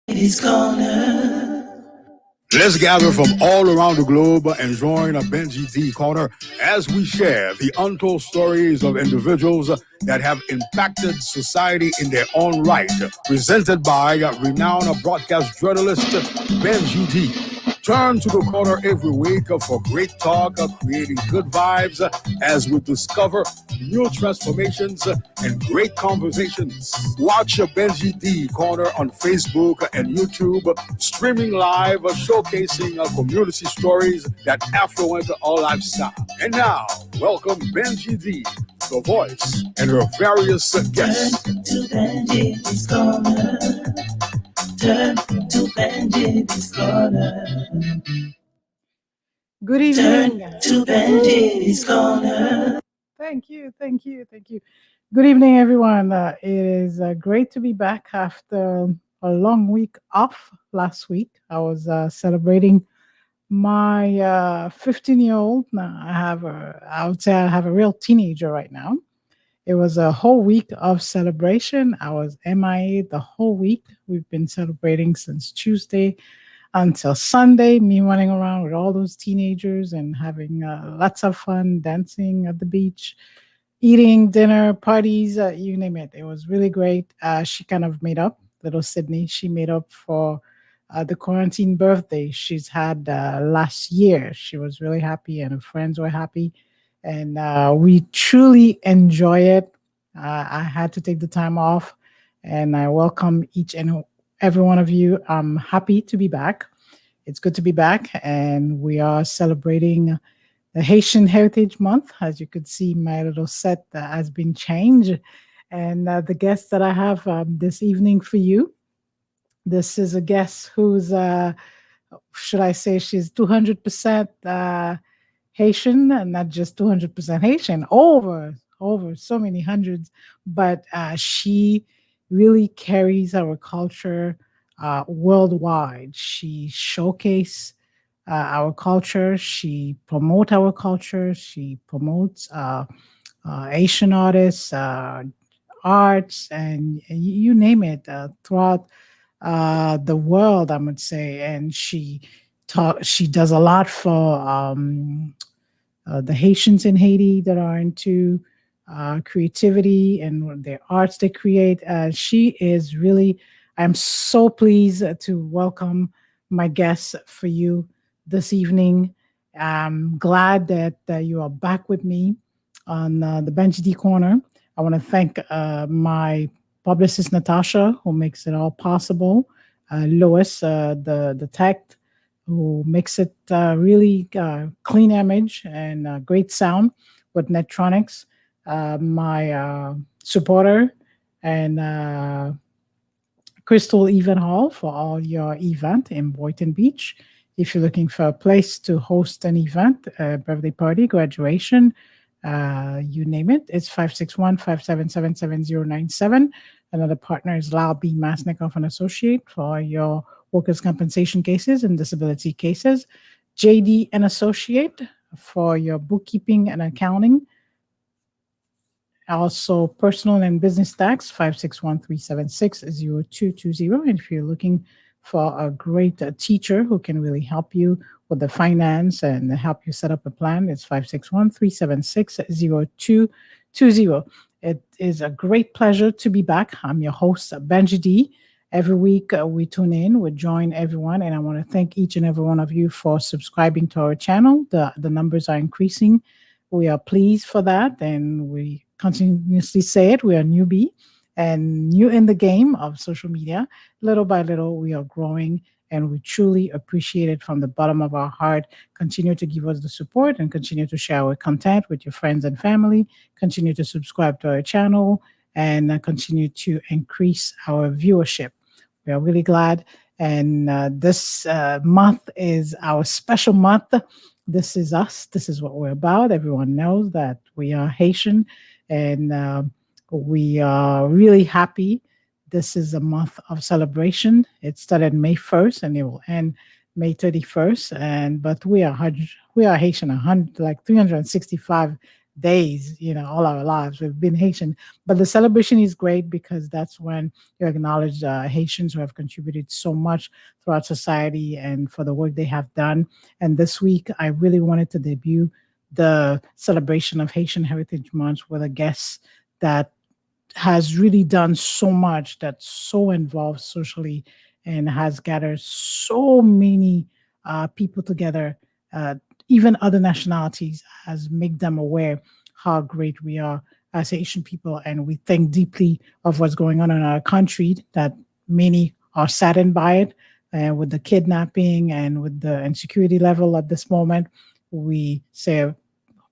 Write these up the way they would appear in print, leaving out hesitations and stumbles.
It's gonna. Let's gather from all around the globe and join a BenjyDe corner as we share the untold stories of individuals that have impacted society in their own right. Presented by renowned broadcast journalist BenjyDe. Turn to the corner every week for great talk, creating good vibes as we discover new transformations and great conversations. Watch BenjyDe corner on Facebook and YouTube, streaming live, showcasing community stories that affluent our lifestyle. And now, welcome BenjyDe, the voice, and her various guests. Turn to BenjyDe's corner. Turn to BenjyDe's corner. Good evening. Turn to BenjyDe's corner. Thank you. Good evening, everyone. It is great to be back after a long week off last week. I was celebrating my 15-year-old. Now I would say I have a real teenager right now. It was a whole week of celebration. I was MIA the whole week. We've been celebrating since Tuesday until Sunday, me running around with all those teenagers and having lots of fun, dancing at the beach, eating dinner, parties, you name it. It was really great. She kind of made up, little Sydney, she made up for the quarantine birthday she's had last year. She was really happy and her friends were happy. And we truly enjoy it. I had to take the time off and I welcome each and every one of you. I'm happy to be back. It's good to be back, and we are celebrating the Haitian Heritage Month. As you could see, my little set has been changed. And the guest that I have this evening for you, this is a guest who's, should I say, she's 200% Haitian, and not just 200% Haitian, over so many hundreds, but she really carries our culture worldwide. She showcase our culture. She promote our culture. She promotes Asian artists, arts, and you name it throughout the world, I would say. And she does a lot for the Haitians in Haiti that are into creativity and their arts they create. She is really, I'm so pleased to welcome my guest for you this evening. I'm glad that you are back with me on the BenjyDe Corner. I want to thank my publicist, Natasha, who makes it all possible. Lois, the tech, who makes it really clean image and great sound with Netronics. My supporter and Crystal Event Hall for all your event in Boynton Beach. If you're looking for a place to host an event, a birthday party, graduation, you name it, it's 561-577-7097. Another partner is Lal B. Masnikoff and Associate for your workers' compensation cases and disability cases. JD and Associate for your bookkeeping and accounting. Also, personal and business tax, 561-376-0220. And if you're looking for a great teacher who can really help you with the finance and help you set up a plan, it's 561-376-0220. It is a great pleasure to be back. I'm your host, BenjyDe. Every week we tune in, we join everyone, and I want to thank each and every one of you for subscribing to our channel. The numbers are increasing. We are pleased for that, and we continuously say it. We are newbie and new in the game of social media. Little by little, we are growing, and we truly appreciate it from the bottom of our heart. Continue to give us the support and continue to share our content with your friends and family. Continue to subscribe to our channel and continue to increase our viewership. We are really glad. And this month is our special month. This is us. This is what we're about. Everyone knows that we are Haitian, and we are really happy. This is a month of celebration. It started May 1st and it will end May 31st. But we are Haitian, like 365 days, all our lives. We've been Haitian. But the celebration is great because that's when you acknowledge Haitians who have contributed so much throughout society and for the work they have done. And this week, I really wanted to debut the celebration of Haitian Heritage Month with a guest that has really done so much, that's so involved socially, and has gathered so many people together, uh, even other nationalities, has made them aware how great we are as Asian people. And we think deeply of what's going on in our country, that many are saddened by it, with the kidnapping and with the insecurity level at this moment. We say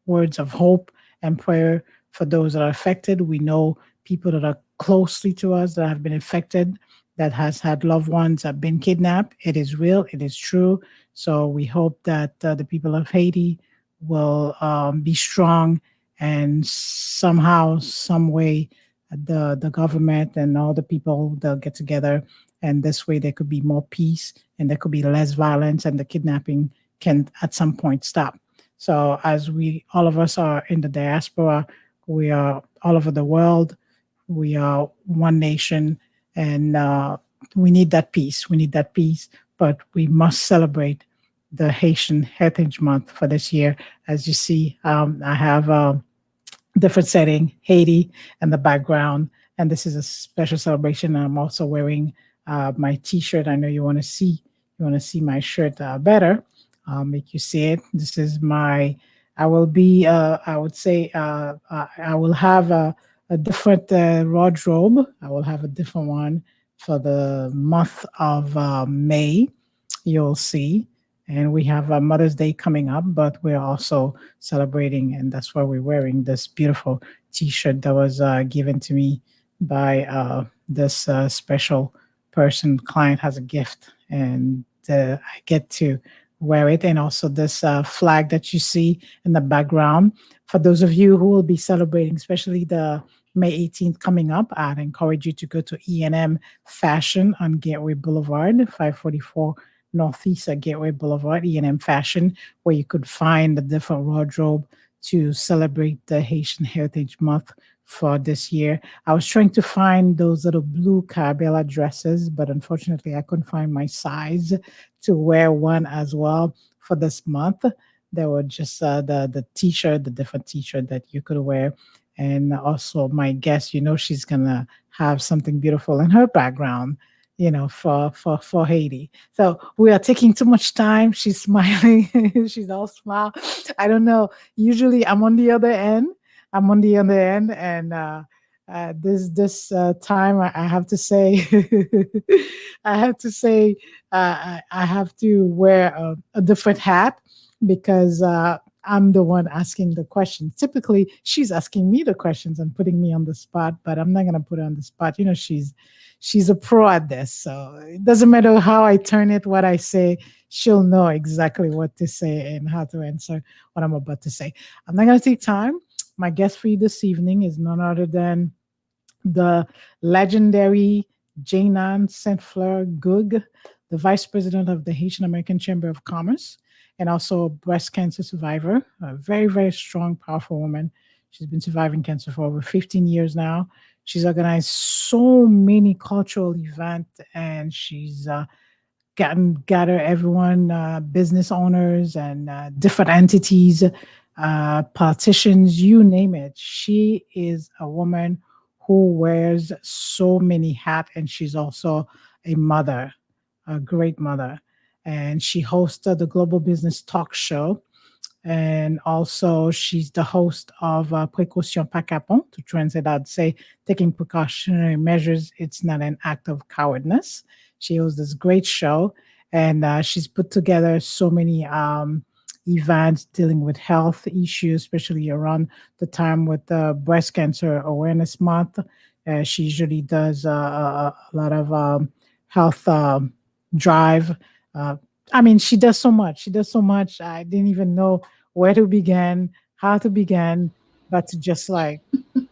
words of hope and prayer for those that are affected. We know people that are closely to us that have been affected, that has had loved ones that have been kidnapped. It is real. It is true. So we hope that the people of Haiti will be strong, and somehow, some way, the government and all the people, they'll get together, and this way there could be more peace and there could be less violence, and the kidnapping can at some point stop. So as we, all of us are in the diaspora, we are all over the world. We are one nation, and we need that peace. We need that peace, but we must celebrate the Haitian Heritage Month for this year. As you see, I have different setting, Haiti in the background. And this is a special celebration. I'm also wearing my T-shirt. I know you want to see my shirt better. I'll make you see it. This is my. I will be. I would say. I will have a different wardrobe. I will have a different one for the month of May. You'll see. And we have Mother's Day coming up, but we're also celebrating, and that's why we're wearing this beautiful T-shirt that was given to me by this special person. Client has a gift, and I get to wear it. And also this flag that you see in the background. For those of you who will be celebrating, especially the May 18th coming up, I'd encourage you to go to E&M Fashion on Gateway Boulevard, 544 Northeast at Gateway Boulevard, E&M Fashion, where you could find a different wardrobe to celebrate the Haitian Heritage Month for this year. I was trying to find those little blue Carabella dresses, but unfortunately I couldn't find my size to wear one as well for this month. There were just the t-shirt, the different t-shirt that you could wear. And also my guest, she's gonna have something beautiful in her background, for Haiti. So we are taking too much time. She's smiling. She's all smile. I don't know. Usually I'm on the other end. And this time I have to say, I have to say, I have to wear a different hat because I'm the one asking the questions. Typically, she's asking me the questions and putting me on the spot, but I'm not gonna put her on the spot. She's a pro at this, so it doesn't matter how I turn it, what I say, she'll know exactly what to say and how to answer what I'm about to say. I'm not gonna take time. My guest for you this evening is none other than the legendary Janan Saint Fleur Gug, the vice president of the Haitian-American Chamber of Commerce, and also a breast cancer survivor, a very, very strong, powerful woman. She's been surviving cancer for over 15 years now. She's organized so many cultural events, and she's gather everyone, business owners and different entities, politicians, you name it. She is a woman who wears so many hats, and she's also a mother, a great mother. And she hosted the Global Business Talk Show, and also she's the host of Précaution Pas Capon. To translate, I'd say taking precautionary measures, it's not an act of cowardness. She hosts this great show, and she's put together so many events dealing with health issues, especially around the time with Breast Cancer Awareness Month. She usually does a lot of health drive. Uh, I mean, she does so much. She does so much. I didn't even know where to begin, how to begin, but to just like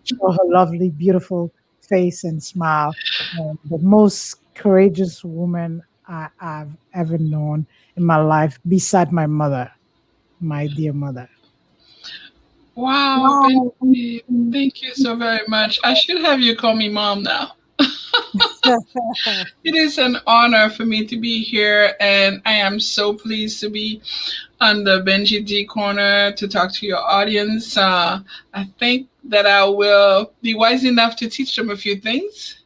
show her lovely, beautiful face and smile. The most courageous woman I've ever known in my life, beside my mother, my dear mother. Wow, Benji, thank you so very much. I should have you call me mom now. It is an honor for me to be here, and I am so pleased to be on the Benji D corner to talk to your audience. I think that I will be wise enough to teach them a few things,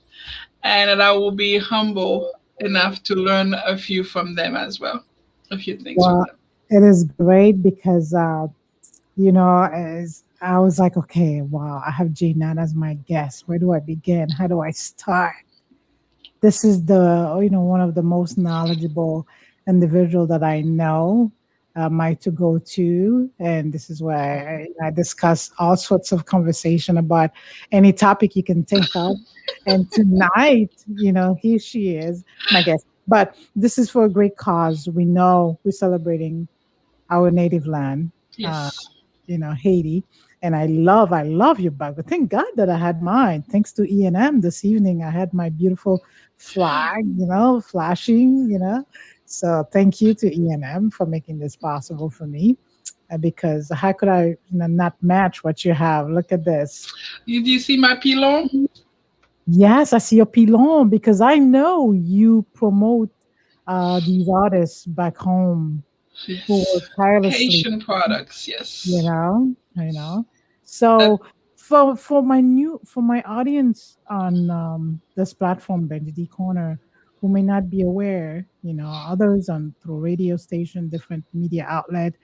and that I will be humble enough to learn a few from them as well. A few things from Well, them. it is great because as I was like, okay, wow, I have Janan as my guest. Where do I begin? How do I start? This is the one of the most knowledgeable individual that I know, my to go to, and this is where I discuss all sorts of conversation about any topic you can think of. And tonight, here she is, my guest. But this is for a great cause. We know we're celebrating our native land, uh, Yes. Haiti. And I love your bag. But thank God that I had mine. Thanks to E&M this evening, I had my beautiful flag, flashing, So thank you to E&M for making this possible for me. Because how could I not match what you have? Look at this. Do you see my pillow? Yes, I see your pilon because I know you promote these artists back home who work Yes. tirelessly. Haitian products, you yes. know you know That so for my audience on this platform, BenjyDe Corner, who may not be aware, others on through radio station, different media outlet,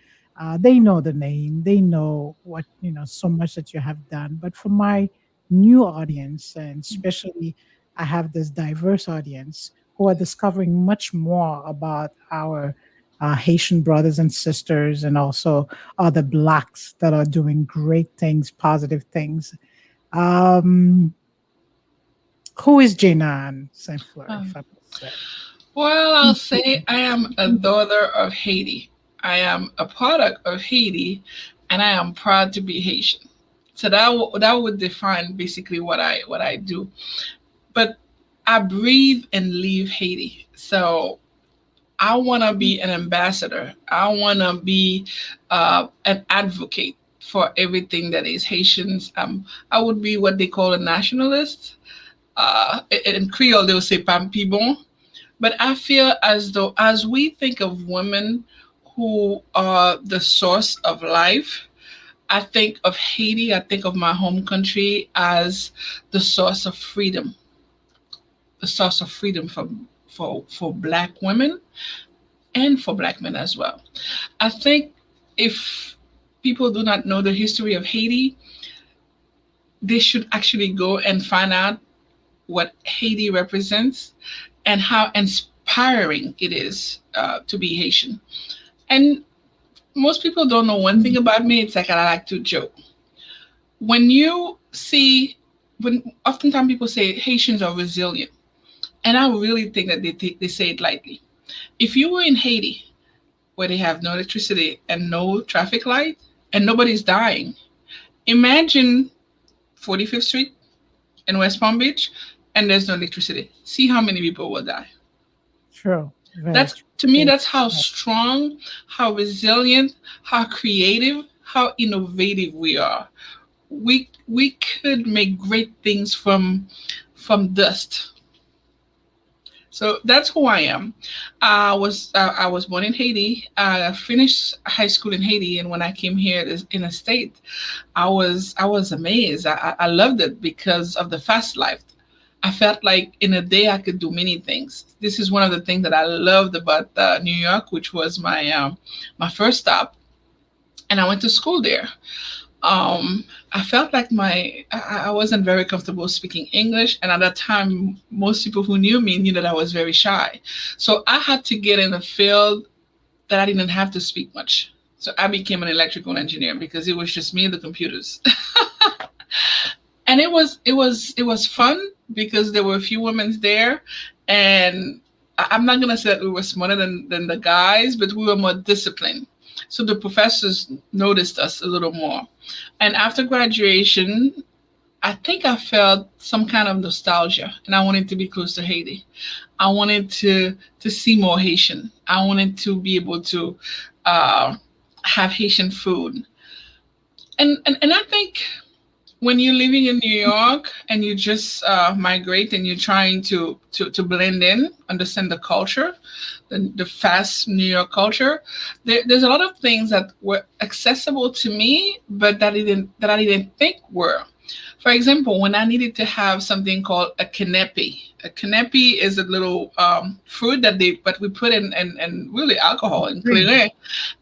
they know the name, they know what, so much that you have done. But for my new audience, and especially I have this diverse audience who are discovering much more about our Haitian brothers and sisters, and also other blacks that are doing great things, positive things. Um, who is Jenan Saint Fleur, if um, I must say? well, I'll say I am a daughter of Haiti. I am a product of Haiti, and I am proud to be Haitian. So that would define basically what I do. But I breathe and leave Haiti. So I want to be an ambassador. I want to be an advocate for everything that is Haitians. I would be what they call a nationalist. In Creole, they'll say "pampibon." But I feel as though, as we think of women who are the source of life, I think of Haiti, I think of my home country as the source of freedom, the source of freedom for Black women and for Black men as well. I think if people do not know the history of Haiti, they should actually go and find out what Haiti represents and how inspiring it is to be Haitian. And most people don't know one thing about me. It's like I like to joke. When you see, when oftentimes people say Haitians are resilient, and I really think that they say it lightly. If you were in Haiti, where they have no electricity and no traffic light, and nobody's dying, imagine 45th Street in West Palm Beach, and there's no electricity. See how many people will die. True, very That's true. to me, Very that's how true. strong, how resilient, how creative, how innovative we are. We could make great things from dust. So that's who I am. I was born in Haiti. I finished high school in Haiti, and when I came here in a state, I was amazed. I loved it because of the fast life. I felt like in a day I could do many things. This is one of the things that I loved about New York, which was my first stop, and I went to school there. I felt like I wasn't very comfortable speaking English, and at that time, most people who knew me knew that I was very shy. So I had to get in a field that I didn't have to speak much. So I became an electrical engineer because it was just me and the computers. And it was fun because there were a few women there, and I'm not gonna say that we were smarter than the guys, but we were more disciplined. So the professors noticed us a little more. And after graduation, I think I felt some kind of nostalgia, and I wanted to be close to Haiti. I wanted to see more Haitian. I wanted to be able to uh, have Haitian food. And I think when you're living in New York and you just migrate and you're trying to blend in, understand the culture, the fast New York culture, there's a lot of things that were accessible to me, but that I didn't think were. For example, when I needed to have something called a canepe is a little fruit that they but we put in really alcohol and Drink. clear,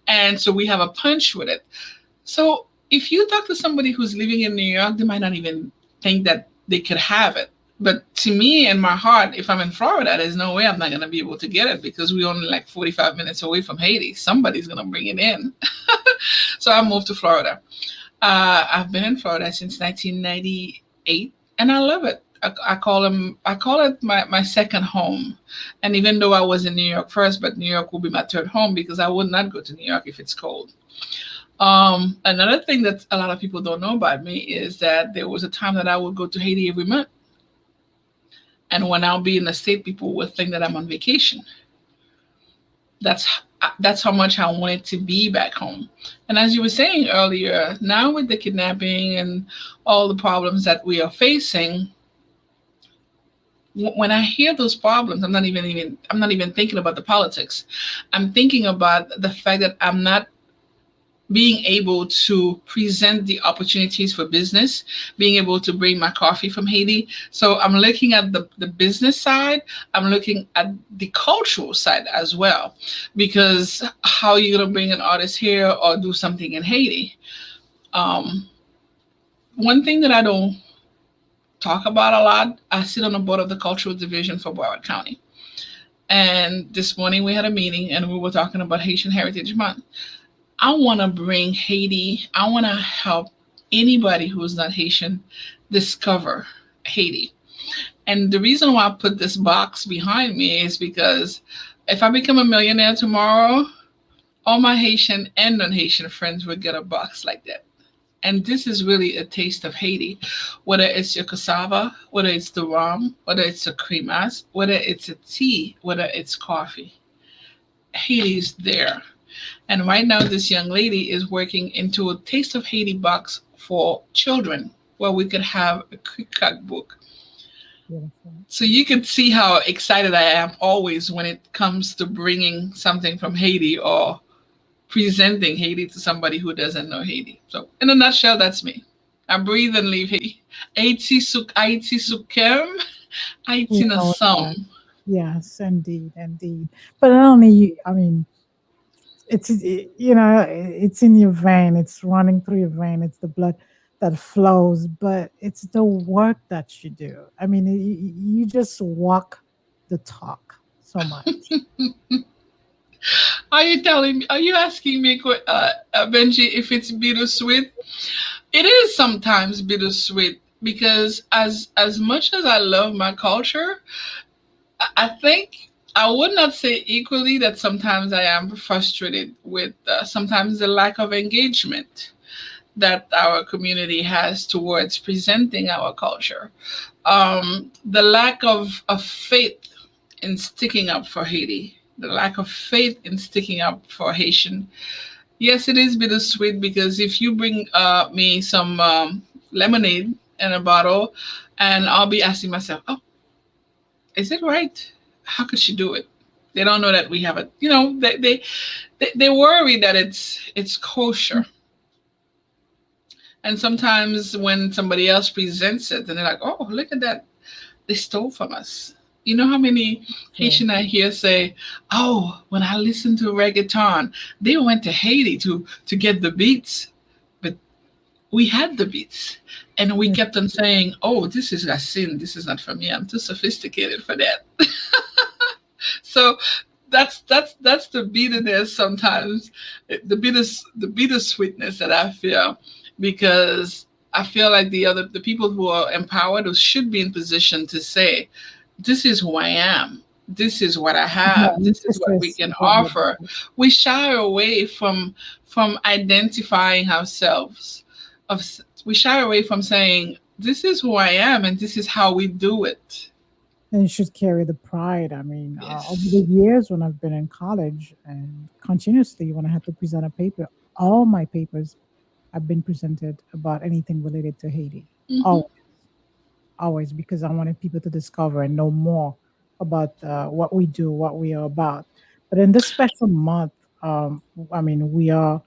and so we have a punch with it. So if you talk to somebody who's living in New York, they might not even think that they could have it. But to me, in my heart, if I'm in Florida, there's no way I'm not going to be able to get it because we're only like 45 minutes away from Haiti. Somebody's going to bring it in. So I moved to Florida. I've been in Florida since 1998, and I love it. I call it my second home. And even though I was in New York first, but New York will be my third home because I would not go to New York if it's cold. Another thing that a lot of people don't know about me is that there was a time that I would go to Haiti every month, and when I'll be in the state, people would think that I'm on vacation. That's that's how much I wanted to be back home. And as you were saying earlier, now with the kidnapping and all the problems that we are facing, when I hear those problems, I'm not even thinking about the politics. I'm thinking about the fact that I'm not being able to present the opportunities for business, being able to bring my coffee from Haiti. So I'm looking at the business side, I'm looking at the cultural side as well. Because how are you going to bring an artist here or do something in Haiti? Um, One thing that I don't talk about a lot, I sit on the board of the cultural division for Broward County. And this morning we had a meeting and we were talking about Haitian Heritage Month. I want to bring Haiti. I want to help anybody who's not Haitian discover Haiti. And the reason why I put this box behind me is because if I become a millionaire tomorrow, all my Haitian and non Haitian friends would get a box like that. And this is really a taste of Haiti, whether it's your cassava, whether it's the rum, whether it's a cremas, whether it's a tea, whether it's coffee. Haiti's there. And right now, this young lady is working into a Taste of Haiti box for children where we could have a quick cookbook. Beautiful. So you can see how excited I am always when it comes to bringing something from Haiti or presenting Haiti to somebody who doesn't know Haiti. So, in a nutshell, that's me. I breathe and leave Haiti. Haiti sukem, We Haiti na know that. som. Yes, indeed, indeed. But not only you, I mean, it's in your vein, it's running through your vein, it's the blood that flows, but it's the work that you do. I mean, you just walk the talk so much. Are you telling me? Are you asking me, Benji, if it's bittersweet? It is sometimes bittersweet because as much as I love my culture, I think I would not say equally that sometimes I am frustrated with sometimes the lack of engagement that our community has towards presenting our culture. The lack of faith in sticking up for Haiti, the lack of faith in sticking up for Haitian. Yes, it is bittersweet because if you bring me some lemonade in a bottle, and I'll be asking myself, oh, is it right? How could she do it? They don't know that we have it. They worry that it's kosher. And sometimes when somebody else presents it, and they're like, "Oh, look at that! They stole from us." You know how many True. Haitian I hear say, "Oh, when I listen to reggaeton, they went to Haiti to get the beats, but we had the beats." And we Yes, kept on saying, "Oh, this is Racine. This is not for me. I'm too sophisticated for that." So that's the bitterness sometimes, the bittersweetness that I feel because I feel like the people who are empowered who should be in position to say, this is who I am. This is what I have. yeah, This is this what we is can what you offer. We shy away from identifying ourselves. We shy away from saying, "This is who I am, and this is how we do it." and you should carry the pride. I mean, over the Yes. years when I've been in college and continuously when I had to present a paper, all my papers I've been presented about anything related to Haiti. Hmm. Always, always, because I wanted people to discover and know more about what we do, what we are about. But in this special month, I mean, we say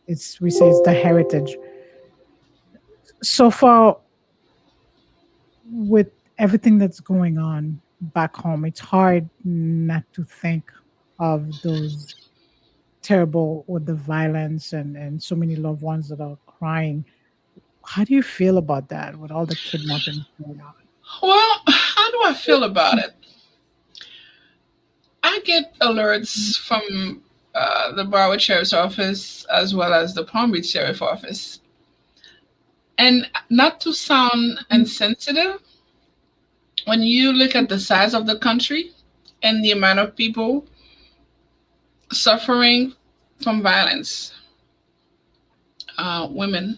it's the heritage. So far, with everything that's going on back home, it's hard not to think of those terrible with the violence and so many loved ones that are crying. How do you feel about that with all the kidnapping going on? Well, how do I feel about it? I get alerts from the Broward Sheriff's Office as well as the Palm Beach Sheriff Office. And not to sound insensitive, when you look at the size of the country and the amount of people suffering from violence, women,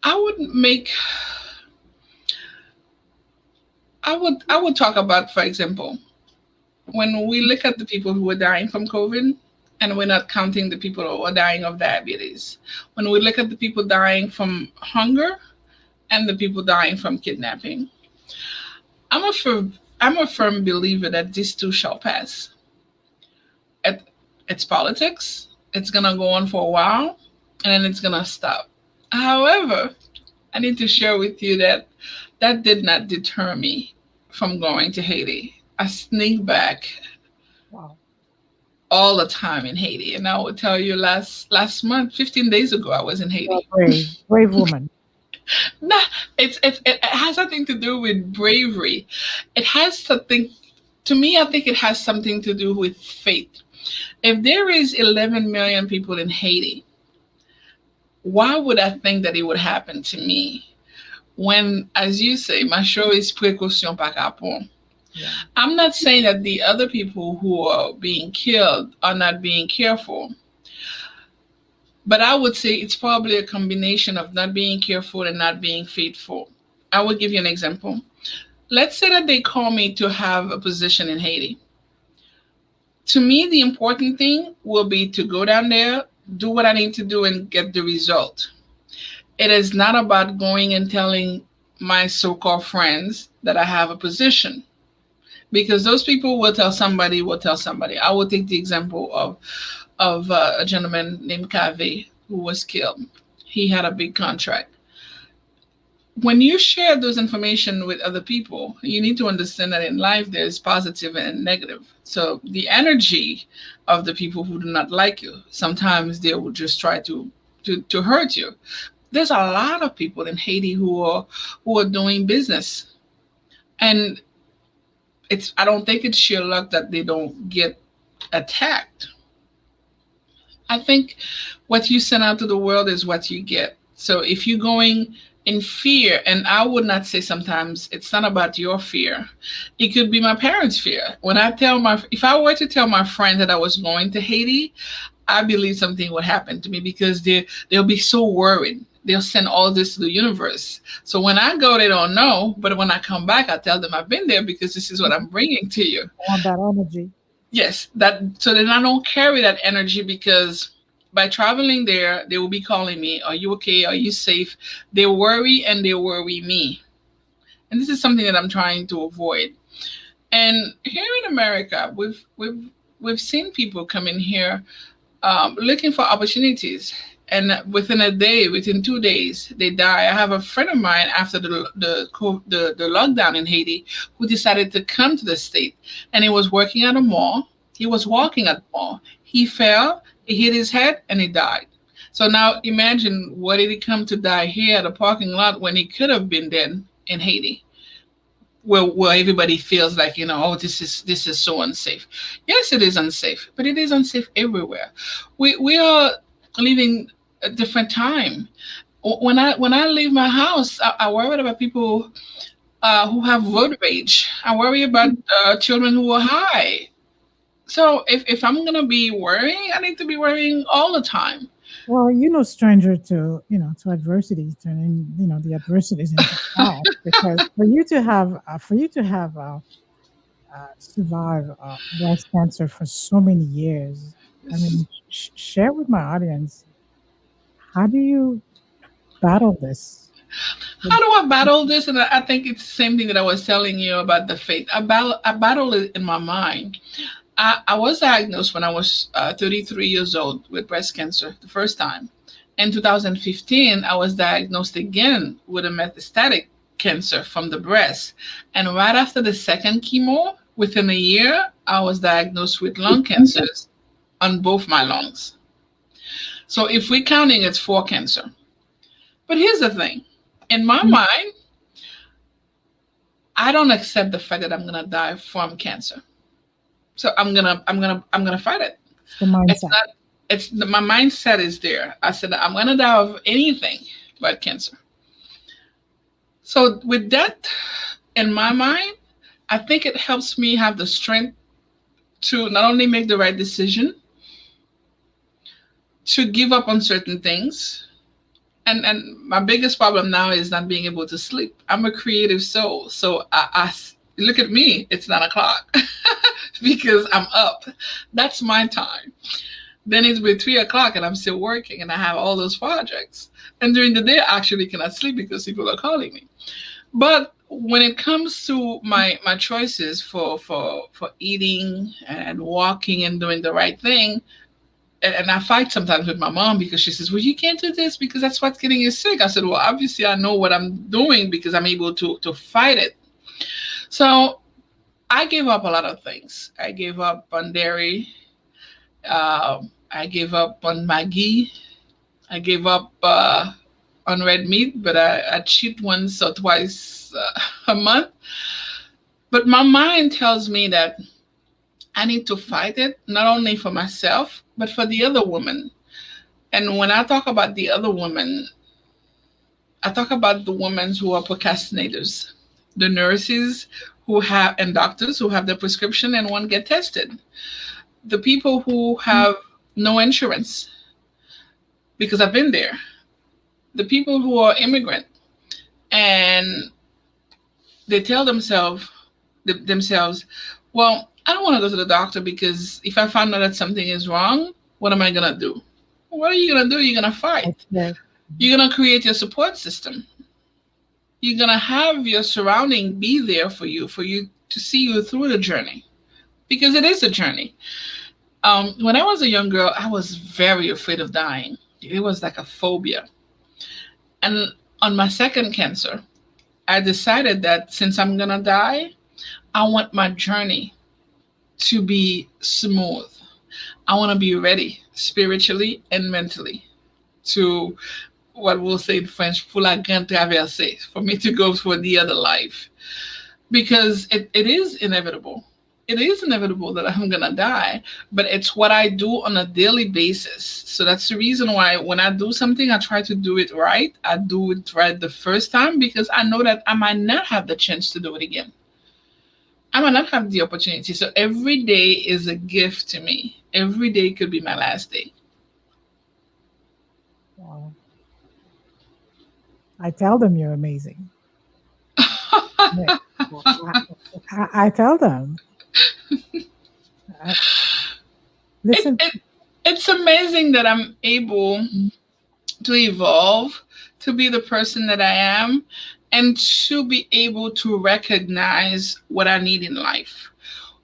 I would make, I would talk about, for example, when we look at the people who are dying from COVID, and we're not counting the people who are dying of diabetes. When we look at the people dying from hunger and the people dying from kidnapping, I'm a firm, I'm a firm believer that this too shall pass. It, it's politics. It's gonna go on for a while, and then it's gonna stop. However, I need to share with you that that did not deter me from going to Haiti. I sneak back Wow. all the time in Haiti. And I will tell you, last month, 15 days ago, I was in You're Haiti. brave, brave woman. Nah, it has nothing to do with bravery. It has something, to me, I think it has something to do with faith. If there is 11 million people in Haiti, why would I think that it would happen to me? When, as you say, my show is précaution par rapport. Yeah. I'm not saying that the other people who are being killed are not being careful. But I would say it's probably a combination of not being careful and not being faithful. I will give you an example. Let's say that they call me to have a position in Haiti. To me, the important thing will be to go down there, do what I need to do, and get the result. It is not about going and telling my so called friends that I have a position, because those people will tell somebody. I will take the example of a gentleman named Cave who was killed. He had a big contract. When you share those information with other people, you need to understand that in life there's positive and negative. So the energy of the people who do not like you, sometimes they will just try to hurt you. There's a lot of people in Haiti who are doing business, and it's I don't think it's sheer luck that they don't get attacked. I think what you send out to the world is what you get. So if you're going in fear, and I would not say sometimes it's not about your fear. It could be my parents' fear. If I were to tell my friend that I was going to Haiti, I believe something would happen to me because they'll be so worried. They'll send all this to the universe. So when I go, they don't know. But when I come back, I tell them I've been there because this is what I'm bringing to you. I want that energy. Yes, that so then I don't carry that energy because by traveling there, they will be calling me, "Are you okay? Are you safe?" They worry and they worry me, and this is something that I'm trying to avoid. And here in America, we've seen people come in here looking for opportunities. And within a day, within 2 days, they die. I have a friend of mine after the lockdown in Haiti who decided to come to the state, and he was working at a mall. He was walking at the mall. He fell, he hit his head, and he died. So now imagine what did he come to die here at a parking lot when he could have been dead in Haiti, where everybody feels like oh this is so unsafe. Yes, it is unsafe, but it is unsafe everywhere. We are living a different time. When I leave my house, I worry about people who have road rage. I worry about children who are high. So if I'm gonna be worrying, I need to be worrying all the time. Well, stranger to to adversities, turning the adversities into triumph. Because for you to have survive breast cancer for so many years, I mean, share with my audience. How do you battle this? How do I battle this? And I think it's the same thing that I was telling you about the faith. I battle it in my mind. I was diagnosed when I was 33 years old with breast cancer the first time. In 2015, I was diagnosed again with a metastatic cancer from the breast. And right after the second chemo, within a year, I was diagnosed with lung cancers on both my lungs. So if we're counting, it's four cancer. But here's the thing. In my mind, I don't accept the fact that I'm gonna die from cancer. So I'm gonna fight it. The It's mindset. not. My mindset is there. I said I'm gonna die of anything but cancer. So with that in my mind, I think it helps me have the strength to not only make the right decision, to give up on certain things. And my biggest problem now is not being able to sleep. I'm a creative soul, so look at me. It's 9 o'clock because I'm up. That's my time. Then it's been 3 o'clock and I'm still working and I have all those projects. And during the day, I actually cannot sleep because people are calling me. But when it comes to my choices for eating and walking and doing the right thing, and I fight sometimes with my mom because she says, "Well, you can't do this because that's what's getting you sick." I said, "Well, obviously I know what I'm doing because I'm able to fight it." So I gave up a lot of things. I gave up on dairy. I gave up on Maggie. I gave up on red meat, but I cheat once or twice a month. But my mind tells me that I need to fight it, not only for myself, but for the other woman. And when I talk about the other woman, I talk about the women who are procrastinators, the nurses who have, and doctors who have the prescription and won't get tested, the people who have no insurance, because I've been there, the people who are immigrant and they tell themselves, well, I don't want to go to the doctor because if I find out that something is wrong, what am I gonna do? What are you gonna do? You're gonna fight. That's right. You're gonna create your support system. You're gonna have your surrounding be there for you to see you through the journey because it is a journey. When I was a young girl, I was very afraid of dying. It was like a phobia. And on my second cancer, I decided that since I'm gonna die, I want my journey to be smooth. I want to be ready spiritually and mentally to what we'll say in French, pour la grande traversée, for me to go for the other life. Because it is inevitable. It is inevitable that I'm going to die, but it's what I do on a daily basis. So that's the reason why when I do something, I try to do it right. I do it right the first time because I know that I might not have the chance to do it again. I might not have the opportunity. So every day is a gift to me. Every day could be my last day. Wow. I tell them you're amazing. Yeah. I tell them. Listen. It's amazing that I'm able to evolve, to be the person that I am, and to be able to recognize what I need in life.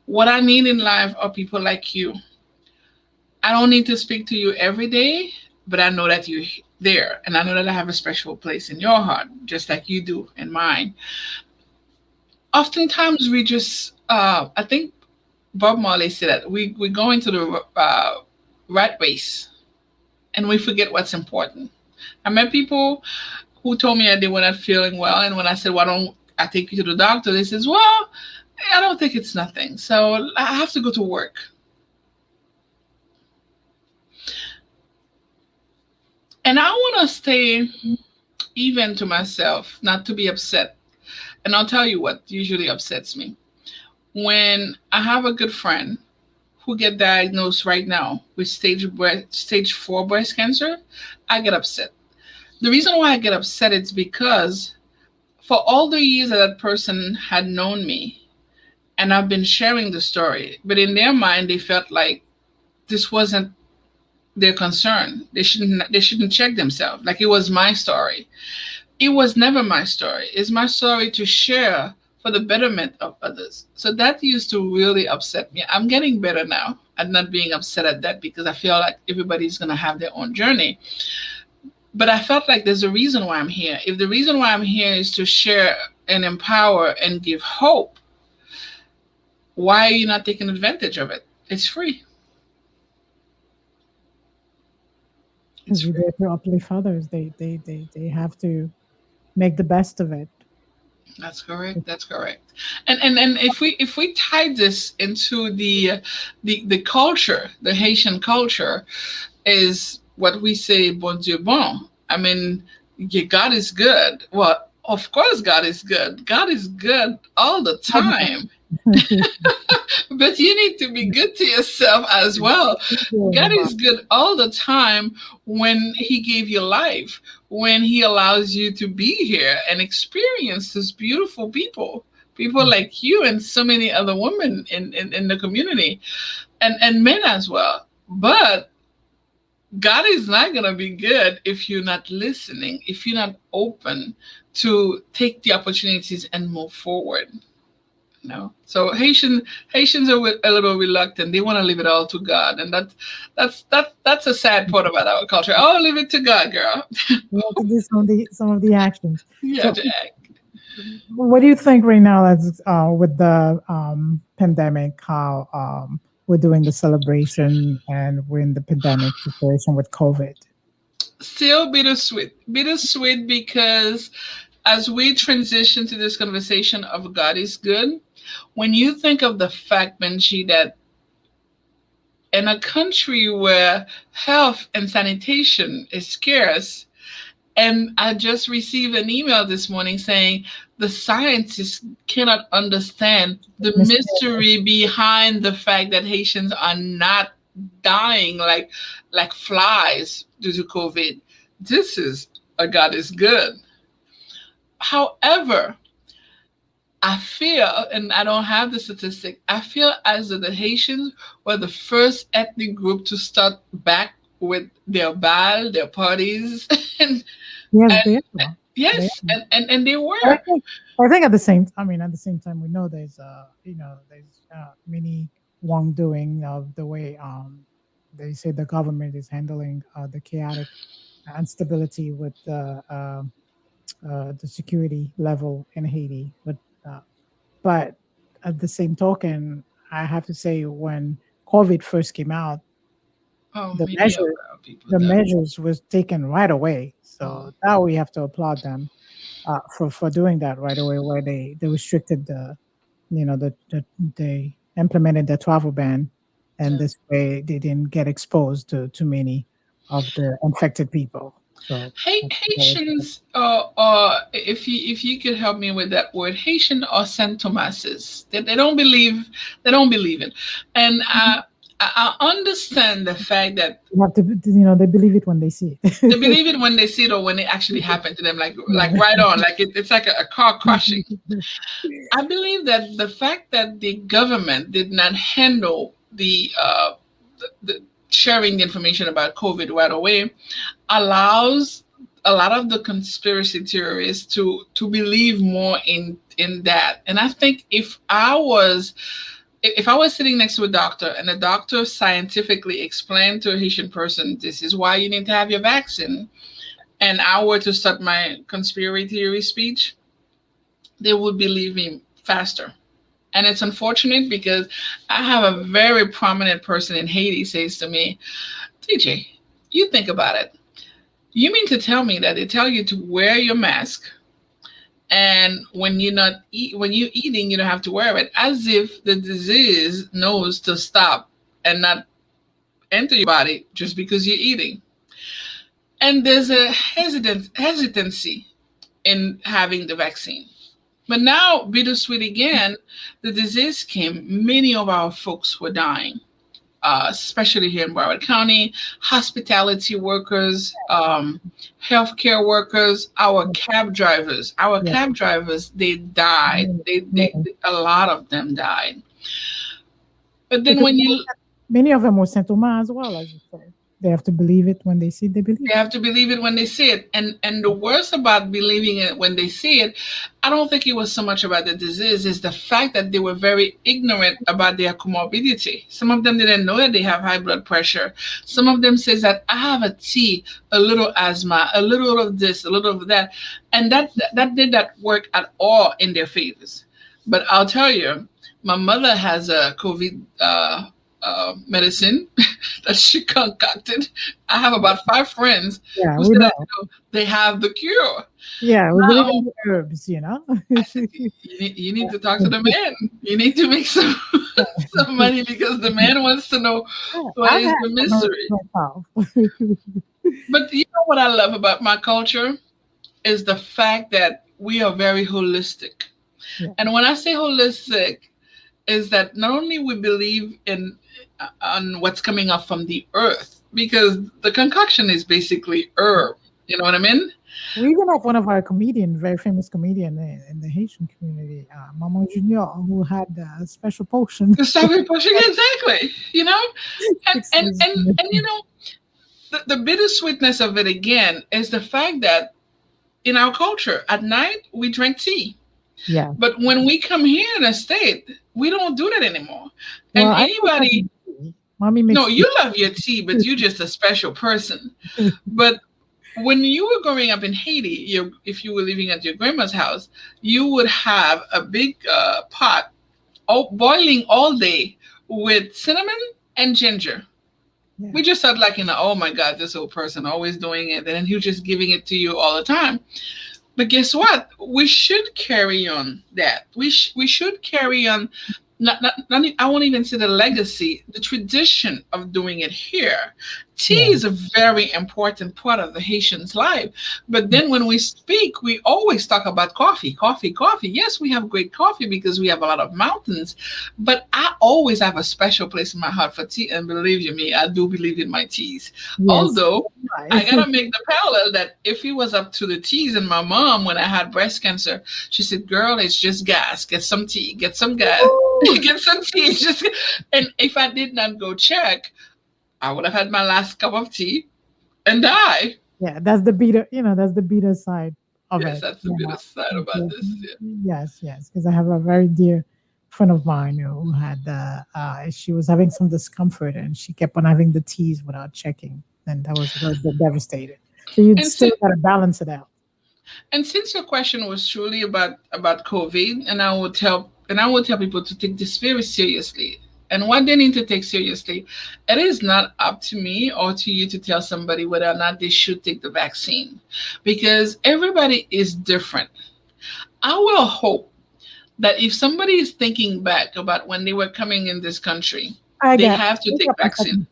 What I need in life are people like you. I don't need to speak to you every day, but I know that you're there. And I know that I have a special place in your heart, just like you do in mine. Oftentimes, we just, I think Bob Marley said that we go into the rat race and we forget what's important. I met people who told me that they were not feeling well. And when I said, why don't I take you to the doctor? They says, well, I don't think it's nothing. So I have to go to work. And I want to stay even to myself, not to be upset. And I'll tell you what usually upsets me. When I have a good friend who get diagnosed right now with stage 4 breast cancer, I get upset. The reason why I get upset is because for all the years that that person had known me and I've been sharing the story, but in their mind they felt like this wasn't their concern. They shouldn't check themselves. Like it was my story. It was never my story. It's my story to share for the betterment of others. So that used to really upset me. I'm getting better now at not being upset at that because I feel like everybody's gonna have their own journey. But I felt like there's a reason why I'm here. If the reason why I'm here is to share and empower and give hope, why are you not taking advantage of it? It's free. It's Because you're free. there to uplift others. They have to make the best of it. That's correct. That's correct. And if we tie this into the culture, the Haitian culture is what we say bon Dieu bon. I mean, yeah, God is good. Well, of course God is good. God is good all the time. But you need to be good to yourself as well. God is good all the time when He gave you life, when He allows you to be here and experience this beautiful people like you and so many other women in the community and men as well. But God is not going to be good if you're not listening, if you're not open to take the opportunities and move forward. No. So Haitians are a little reluctant. They want to leave it all to God, and that's a sad part about our culture. Oh, leave it to God, girl. You have to do some of the actions. You have So, to act. what do you think right now, as with the pandemic, how we're doing the celebration and we're in the pandemic situation with COVID? Still bittersweet, bittersweet because as we transition to this conversation of God is good, when you think of the fact, Benji, that in a country where health and sanitation is scarce, and I just received an email this morning saying the scientists cannot understand the mystery behind the fact that Haitians are not dying like flies due to COVID. This is a God is good. However, I feel, and I don't have the statistic, I feel as though the Haitians were the first ethnic group to start back with their bal, their parties, and, Yes, and they are. They yes, are. and they I were. think, I think at the same time, we know there's many wrongdoing of the way they say the government is handling the chaotic instability with the security level in Haiti. Uh, but at the same token, I have to say when COVID first came out, Oh, the many of measure our people the died. measures was taken right away. Oh, So now we have to applaud them for doing that right away, where they restricted they implemented the travel ban, and yeah. this way they didn't get exposed to too many of the infected people. So Hey, that was good. Haitians, if you could help me with that word, Haitian or Saint Thomases, they don't believe it, and I understand the fact that You have to, they believe it when they see they it. believe it when they see it or when it actually happened to them, like right on, like it's like a car crashing. I believe that the fact that the government did not handle the sharing the information about COVID right away allows a lot of the conspiracy theorists to believe more in that. And I think if I was sitting next to a doctor and the doctor scientifically explained to a Haitian person, this is why you need to have your vaccine, and I were to start my conspiracy theory speech, they would believe me faster. And it's unfortunate because I have a very prominent person in Haiti says to me, DJ, you think about it. You mean to tell me that they tell you to wear your mask, and when you're not when you're eating, you don't have to wear it, as if the disease knows to stop and not enter your body just because you're eating. And there's a hesitancy in having the vaccine. But now, bittersweet again, the disease came. Many of our folks were dying, especially here in Broward County. Hospitality workers, healthcare workers, our cab drivers. Our Yeah. cab drivers, they died. Many, They many. a lot of them died. But then Because when you many of them were Saint Thomas as well, as you said. They have to believe it when they see it, they believe They it. have to believe it when they see it. And the worst about believing it when they see it, I don't think it was so much about the disease, is the fact that they were very ignorant about their comorbidity. Some of them didn't know that they have high blood pressure. Some of them says that I have a T, a little asthma, a little of this, a little of that. And that did not work at all in their favors. But I'll tell you, my mother has a COVID medicine that she concocted. I have about five friends Yeah, who we said that know. they have the cure. Yeah, we believe Now, in the herbs, you know. I said, you need to talk to the man. You need to make some some money because the man wants to know Yeah, what I've is had the some herbs mystery. myself. But you know what I love about my culture is the fact that we are very holistic. Yeah, And when I say holistic, is that not only we believe in on what's coming up from the earth, because the concoction is basically herb. You know what I mean? we even have one of our comedian, very famous comedian in the Haitian community, Mama Junior, who had a special potion. The strawberry pushing, exactly. You know, and and Sixties. and and you know, the bittersweetness of it again is the fact that in our culture at night we drink tea, Yeah. but when we come here in the state, we don't do that anymore. Well, And I still like anybody, tea. Mommy no, makes tea. you love your tea, but you're just a special person. But when you were growing up in Haiti, if you were living at your grandma's house, you would have a big pot boiling all day with cinnamon and ginger. Yeah. We just thought like, oh my God, this old person always doing it, and then he was just giving it to you all the time. But guess what? We should carry on that. We should carry on. I won't even say the legacy, the tradition of doing it here. Tea Yeah. is a very important part of the Haitian's life. But then when we speak, we always talk about coffee, coffee, coffee. Yes, we have great coffee because we have a lot of mountains. But I always have a special place in my heart for tea. And believe you me, I do believe in my teas. Yes. Although I Right. gotta make the parallel that if it was up to the teas and my mom when I had breast cancer, she said, "Girl, it's just gas. Get some tea. Get some gas. Ooh. Get some tea." Just and if I did not go check, I would have had my last cup of tea and die. Yeah, that's the bitter, that's the bitter side of Yes, it. that's a Yeah. bit of sad about this. Yeah. Yes, yes, because I have a very dear friend of mine who had she was having some discomfort and she kept on having the teas without checking, and that was very devastated. So you'd And still since got to balance it out. and since your question was truly about COVID, and I would tell people to take this very seriously. And what they need to take seriously, it is not up to me or to you to tell somebody whether or not they should take the vaccine, because everybody is different. I will hope that if somebody is thinking back about when they were coming in this country, I they got, have to I take got my vaccine. second,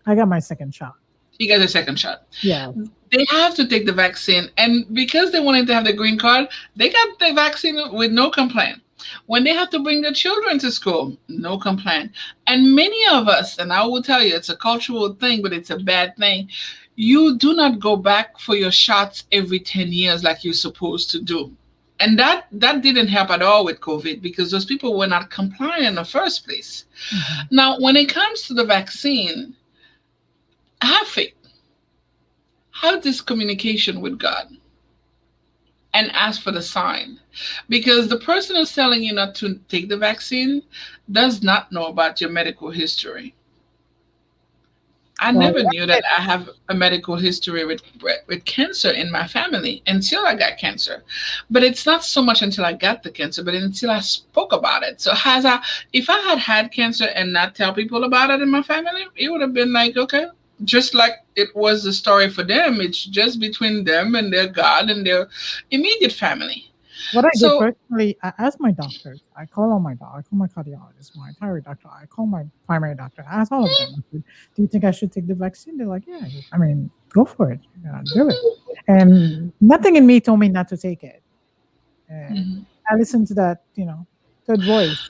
I got my second shot. You get a second shot. Yeah, They have to take the vaccine. And because they wanted to have the green card, they got the vaccine with no complaint. When they have to bring their children to school, no complaint. And many of us, and I will tell you, it's a cultural thing, but it's a bad thing. You do not go back for your shots every 10 years like you're supposed to do. And that didn't help at all with COVID because those people were not compliant in the first place. mhm. Now, when it comes to the vaccine, have faith. Have this communication with God and ask for the sign. Because the person who's telling you not to take the vaccine does not know about your medical history. I Well, never knew that I have a medical history with cancer in my family until I got cancer. But it's not so much until I got the cancer, but until I spoke about it. So if I had cancer and not tell people about it in my family, it would have been like, okay, just like it was the story for them. It's just between them and their God and their immediate family. what I do So, personally, I ask my doctors. I call on my doctor. I call my cardiologist, my thyroid doctor. I call my primary doctor. I ask all of them. I said, do you think I should take the vaccine? They're like, yeah. I mean, go for it. Do it. And nothing in me told me not to take it. And mhm. I listened to that, third voice.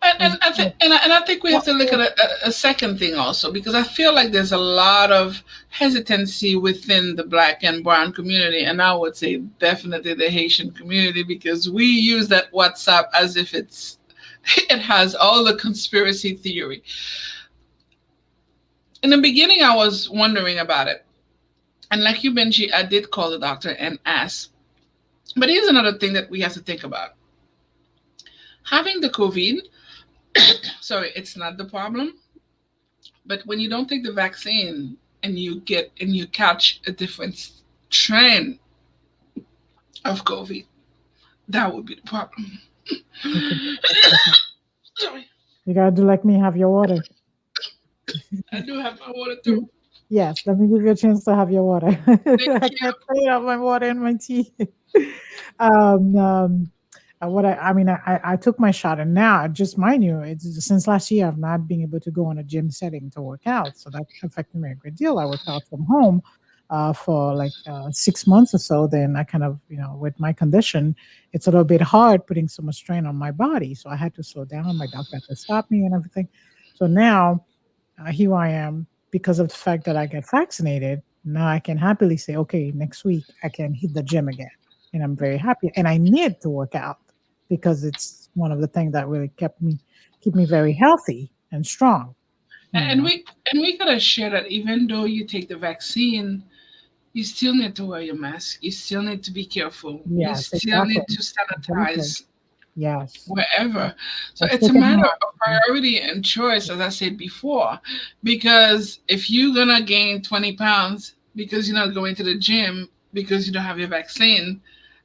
And, Is and I think and I think we have to look at a second thing also because I feel like there's a lot of hesitancy within the black and brown community, and I would say definitely the Haitian community because we use that WhatsApp as if it has all the conspiracy theory. In the beginning, I was wondering about it. And like you, Benji, I did call the doctor and ask. But here's another thing that we have to think about. Having the COVID, sorry, it's not the problem. But when you don't take the vaccine and you catch a different trend of COVID, that would be the problem. You could Sorry, you gotta do like me, have your water. I do have my water too. You- Yes, let me give you a chance to have your water. Thank I you. can't say out my water and my tea. um, um, what I mean, I took my shot, and now, just mind you, it's since last year I've not been able to go in a gym setting to work out, so that affected me a great deal. I work out from home for like 6 months or so. Then I kind of, with my condition, it's a little bit hard putting so much strain on my body, so I had to slow down. My doctor had to stop me and everything. So now here I am because of the fact that I get vaccinated. Now I can happily say, okay, next week I can hit the gym again. And I'm very happy. And I need to work out because it's one of the things that really keep me very healthy and strong. You And know. we gotta share that even though you take the vaccine, you still need to wear your mask. You still need to be careful. You Yes, still exactly. need to Exactly. sanitize Yes. wherever. So Let's it's take a it matter of now. priority and choice, as I said before. Because if you're gonna gain 20 pounds because you're not going to the gym because you don't have your vaccine,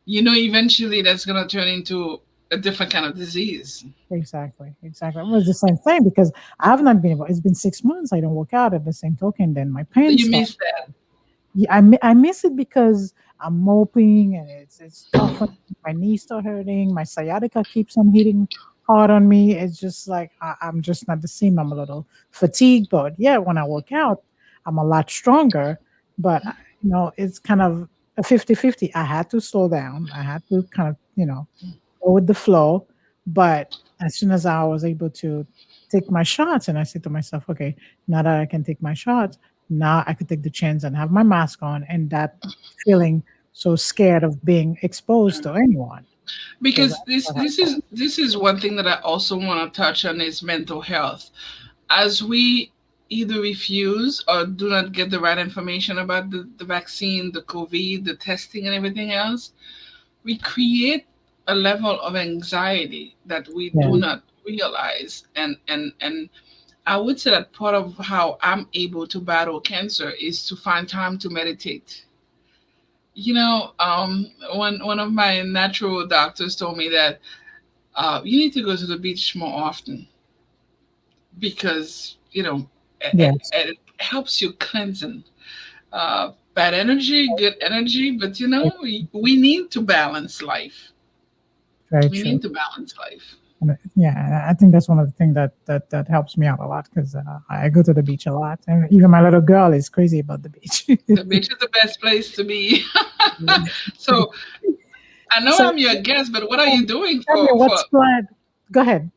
eventually that's gonna turn into a different kind of disease. Exactly. Exactly. It was the same thing because I have not been able, it's been 6 months. I don't work out at the same token. Then my pain You starts. miss that. Yeah, I miss it because I'm moping and it's tough. My knees start hurting. My sciatica keeps on hitting hard on me. It's just like I'm just not the same. I'm a little fatigued, but yeah, when I work out, I'm a lot stronger. But it's kind of a 50-50. I had to slow down. I had to kind of go with the flow. But as soon as I was able to take my shots, and I said to myself, okay, now that I can take my shots, now I could take the chance and have my mask on, and that feeling so scared of being exposed to anyone. So Because that's this what this happened. is this is one thing that I also want to touch on is mental health. As we either refuse or do not get the right information about the vaccine, the COVID, the testing, and everything else, we create a level of anxiety that we Yeah, do not realize. And I would say that part of how I'm able to battle cancer is to find time to meditate. One of my natural doctors told me that you need to go to the beach more often because yes, it helps you cleansing bad energy, good energy. But we need to balance life. very We true. need to balance life. And yeah, I think that's one of the things that helps me out a lot because I go to the beach a lot, and even my little girl is crazy about the beach. The beach is the best place to be. So I know So I'm your guest, but what are you doing tell me for? what's planned. Go ahead.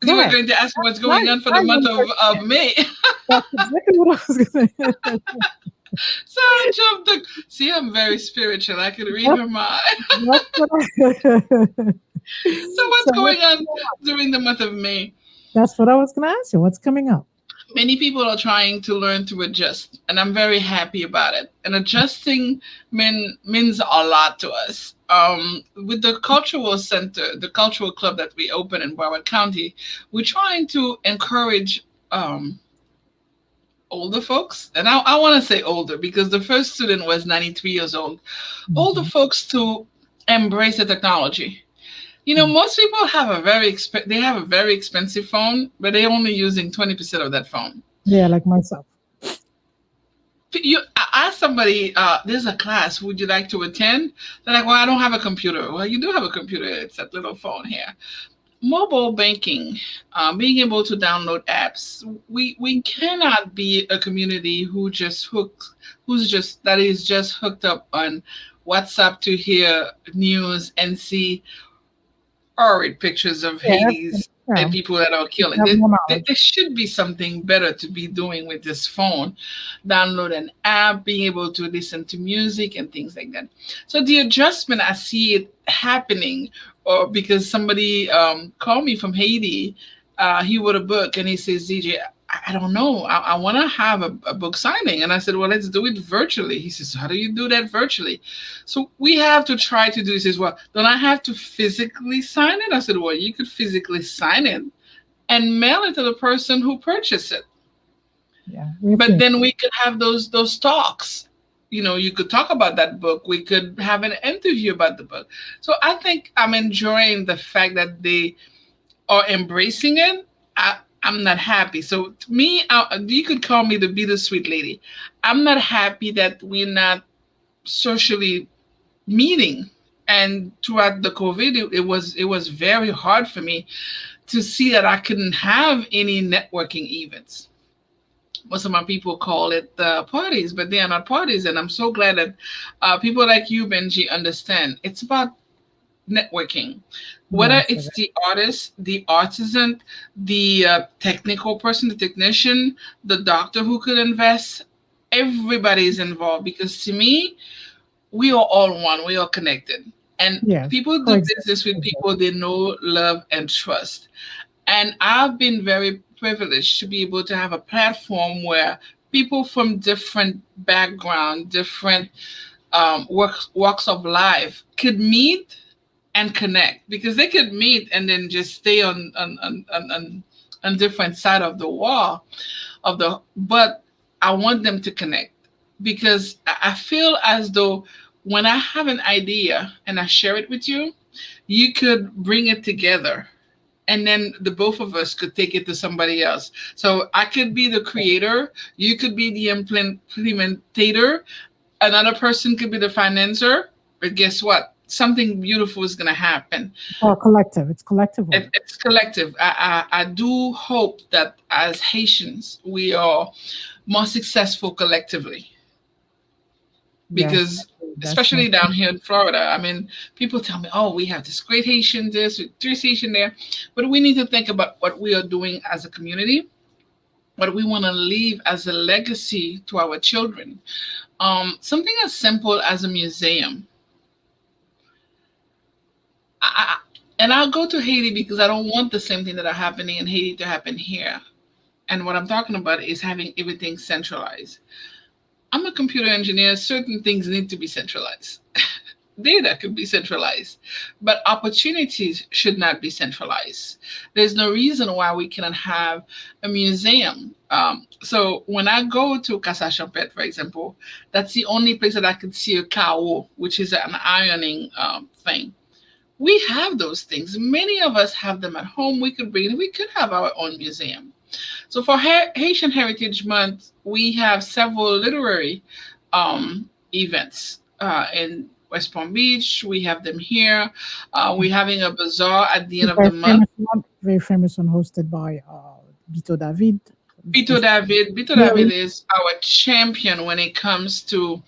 Go You were ahead. going to ask me what's Why? going on for the Why month you of May. That's exactly what I was gonna So I jumped the. See, I'm very spiritual. I can read that's her mind. that's what I So what's so going on during the month of May? that's what I was gonna ask you. What's coming up? Many people are trying to learn to adjust, and I'm very happy about it. And adjusting means a lot to us. With the cultural center, the cultural club that we open in Broward County, we're trying to encourage older folks, and I want to say older because the first student was 93 years old. Older Mhm, folks to embrace the technology. mhm. Most people have they have a very expensive phone, but they're only using 20% of that phone. Yeah, like myself. I ask somebody, there's a class, would you like to attend? They're like, well, I don't have a computer. Well, you do have a computer. It's that little phone here. Mobile banking, being able to download apps. We cannot be a community that is just hooked up on WhatsApp to hear news and see horrid pictures of Yeah, Hades and yeah. people that are You killing. have more There knowledge. should be something better to be doing with this phone. Download an app, being able to listen to music and things like that. So the adjustment, I see it happening, or because somebody called me from Haiti. He wrote a book and he says, DJ, I don't know. I want to have a book signing. And I said, well, let's do it virtually. He says, how do you do that virtually? So we have to try to do this as well. Don't I have to physically sign it? I said, well, you could physically sign it and mail it to the person who purchased it. Yeah. But then we could have those talks. You could talk about that book. We could have an interview about the book. So I think I'm enjoying the fact that they are embracing it. I'm not happy. So to me, you could call me the bittersweet lady. I'm not happy that we're not socially meeting. And throughout the COVID, it was very hard for me to see that I couldn't have any networking events. Most of my people call it parties, but they are not parties. And I'm so glad that people like you, Benji, understand. It's about networking, whether Yes. it's the artist, the artisan, the technical person, the technician, the doctor who could invest. Everybody's involved because to me, we are all one. We are connected. And Yes. people do Coexist. business with people they know, love, and trust. And I've been very privileged to be able to have a platform where people from different background, different walks of life could meet and connect, because they could meet and then just stay on different side of the wall of the, but I want them to connect, because I feel as though when I have an idea and I share it with you, you could bring it together, and then the both of us could take it to somebody else. So I could be the creator, you could be the implementator, another person could be the financer, but guess what? Something beautiful is going to happen. Or collective. It's collective work. It's collective. I do hope that as Haitians, we are more successful collectively, Yes. because That's especially down here in Florida, I mean, people tell me, oh, we have this great Haitian this, this Haitian there. But we need to think about what we are doing as a community, what we want to leave as a legacy to our children. Something as simple as a museum. I, and I'll go to Haiti because I don't want the same thing that are happening in Haiti to happen here. And what I'm talking about is having everything centralized. I'm a computer engineer. Certain things need to be centralized. Data could be centralized, but opportunities should not be centralized. There's no reason why we cannot have a museum. So when I go to Casa Champet, for example, that's the only place that I could see a kao, which is an ironing thing. We have those things. Many of us have them at home. We could bring. We could have our own museum. So for Haitian Heritage Month, we have several literary events in West Palm Beach. We have them here. We're having a bazaar at the end of the month. Very famous one, hosted by Bito David. Bito David is our champion when it comes to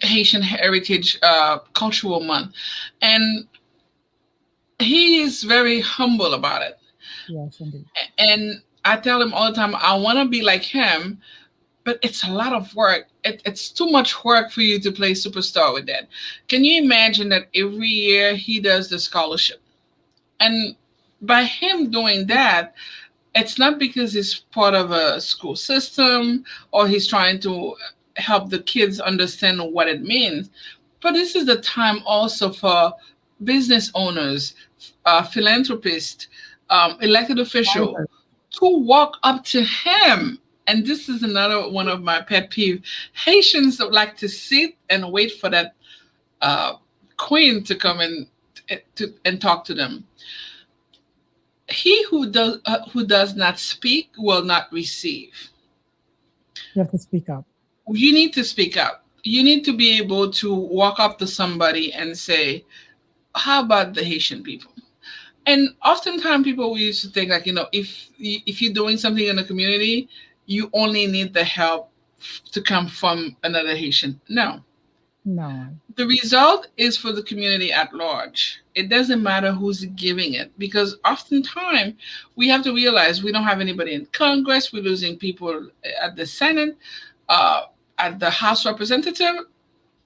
Haitian Heritage Cultural Month, and he is very humble about it. Yes, indeed. And I tell him all the time, I want to be like him, but it's a lot of work. It's too much work for you to play superstar with that. Can you imagine that every year he does the scholarship? And by him doing that, it's not because he's part of a school system or he's trying to help the kids understand what it means. But this is the time also for business owners, philanthropists, elected official to walk up to him. And this is another one of my pet peeves. Haitians like to sit and wait for that queen to come in and talk to them. He who does not speak will not receive. You have to speak up. You need to speak up. You need to be able to walk up to somebody and say, how about the Haitian people? And oftentimes people we used to think like, if you're doing something in the community, you only need the help to come from another Haitian. No. The result is for the community at large. It doesn't matter who's giving it, because oftentimes we have to realize we don't have anybody in Congress. We're losing people at the Senate, at the House Representative.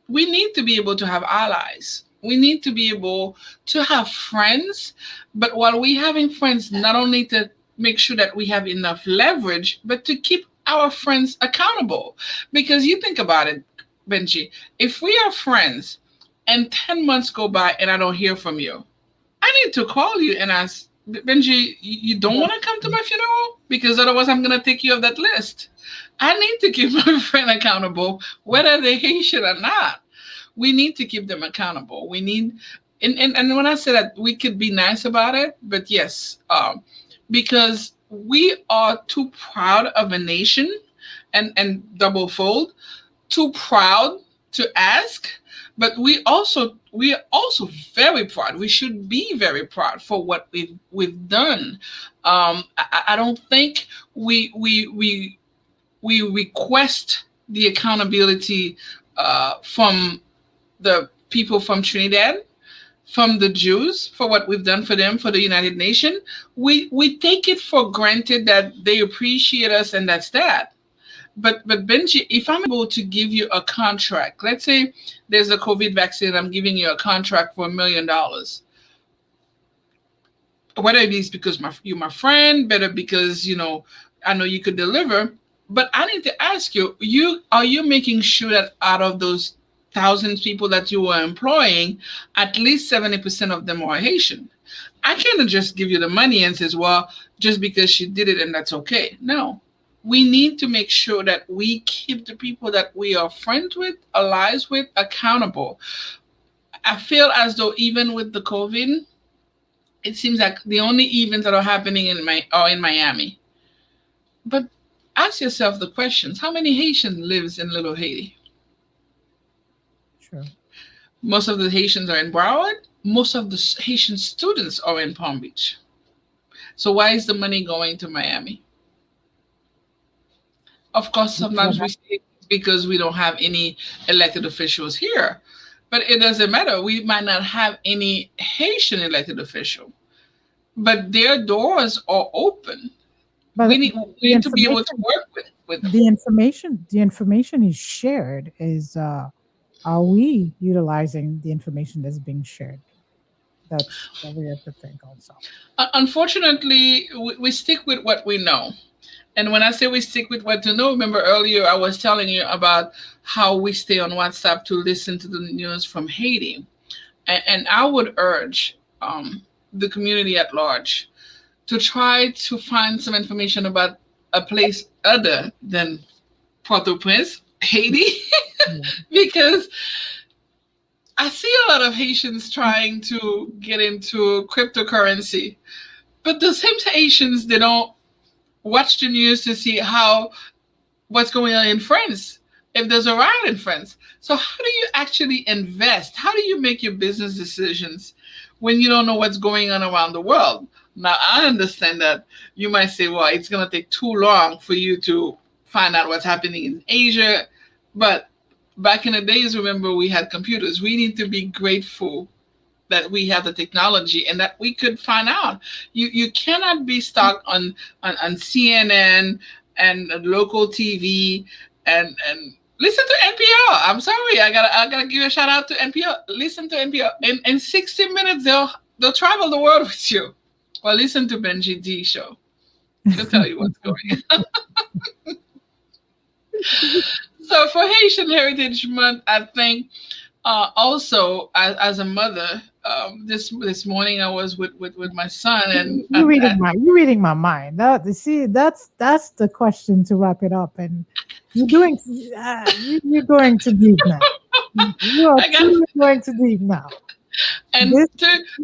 We need to be able to have allies. We need to be able to have friends. But while we having friends, not only to make sure that we have enough leverage, but to keep our friends accountable. Because you think about it, Benji, if we are friends and 10 months go by and I don't hear from you, I need to call you and ask, Benji, you don't want to come to my funeral? Because otherwise I'm going to take you off that list. I need to keep my friend accountable, whether they're Haitian or not. We need to keep them accountable. We need, and when I say that, we could be nice about it, but yes, because we are too proud of a nation, and double fold, too proud to ask, but we are also very proud. We should be very proud for what we've done. I don't think we request the accountability from the people from Trinidad, from the Jews, for what we've done for them, for the United Nations. We take it for granted that they appreciate us, and that's that. But Benji, if I'm able to give you a contract, let's say there's a COVID vaccine, I'm giving you a contract for $1 million. Whether it is because you're my friend, better because I know you could deliver. But I need to ask you, are you making sure that out of those thousands people that you were employing, at least 70% of them are Haitian? I cannot just give you the money and says, well, just because she did it and that's okay. No. We need to make sure that we keep the people that we are friends with, allies with, accountable. I feel as though even with the COVID, it seems like the only events that are happening are in Miami. But ask yourself the questions: how many Haitians lives in Little Haiti? Sure. Most of the Haitians are in Broward. Most of the Haitian students are in Palm Beach. So why is the money going to Miami? Of course, Well, sometimes we say it's because we don't have any elected officials here, but it doesn't matter. We might not have any Haitian elected official, but their doors are open. but We need the we need to be able to information, work with them. the information is shared. Are we utilizing the information that's being shared? That's what we have to think also. Unfortunately, we stick with what we know. And when I say we stick with what to know, remember earlier I was telling you about how we stay on WhatsApp to listen to the news from Haiti. And I would urge the community at large to try to find some information about a place other than Port-au-Prince, Haiti, Yeah. because I see a lot of Haitians trying to get into cryptocurrency, but the same Haitians, they don't watch the news to see how what's going on in France, if there's a riot in France. So how do you actually invest? How do you make your business decisions when you don't know what's going on around the world? Now I understand that you might say, well, it's going to take too long for you to find out what's happening in Asia, but back in the days, remember, we had computers. We need to be grateful that we have the technology and that we could find out. You cannot be stuck on CNN and local TV and listen to NPR. I'm sorry, I gotta give a shout out to NPR. Listen to NPR. In 60 minutes they'll travel the world with you. Well, listen to BenjyDe show. She'll tell you what's going on. So for Haitian Heritage Month, I think also as a mother, this morning I was with my son, and, You're reading my mind. See, that's the question to wrap it up. And you're doing you're going too deep now. You are I got truly going too deep now. and This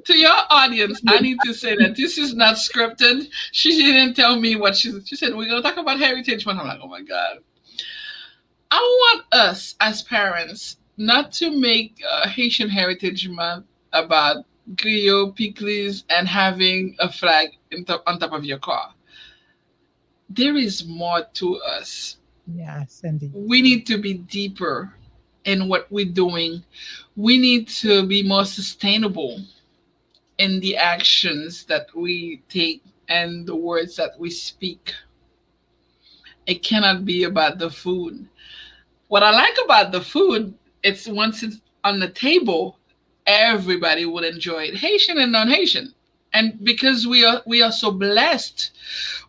to your audience, I need to say that this is not scripted. She didn't tell me what she said. We're gonna talk about Heritage Month. I'm like, oh my god. I want us as parents not to make Haitian Heritage Month about griot, pickles, and having a flag on top of your car. There is more to us. yes, indeed. We need to be deeper in what we're doing. We need to be more sustainable in the actions that we take and the words that we speak. It cannot be about the food. What I like about the food, it's once it's on the table, everybody would enjoy it, Haitian and non-Haitian. And because we are so blessed,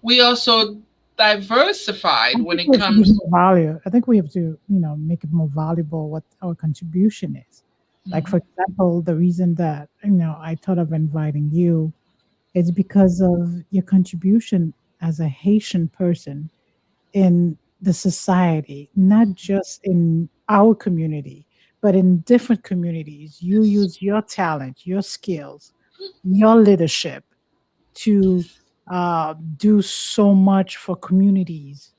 we are so diversified I when think it we have to give comes. more value. I think we have to, make it more valuable what our contribution is. Like, for Mhm. example, the reason that, I thought of inviting you is because of your contribution as a Haitian person in the society, not just in our community, but in different communities. You use your talent, your skills, your leadership to do so much for communities,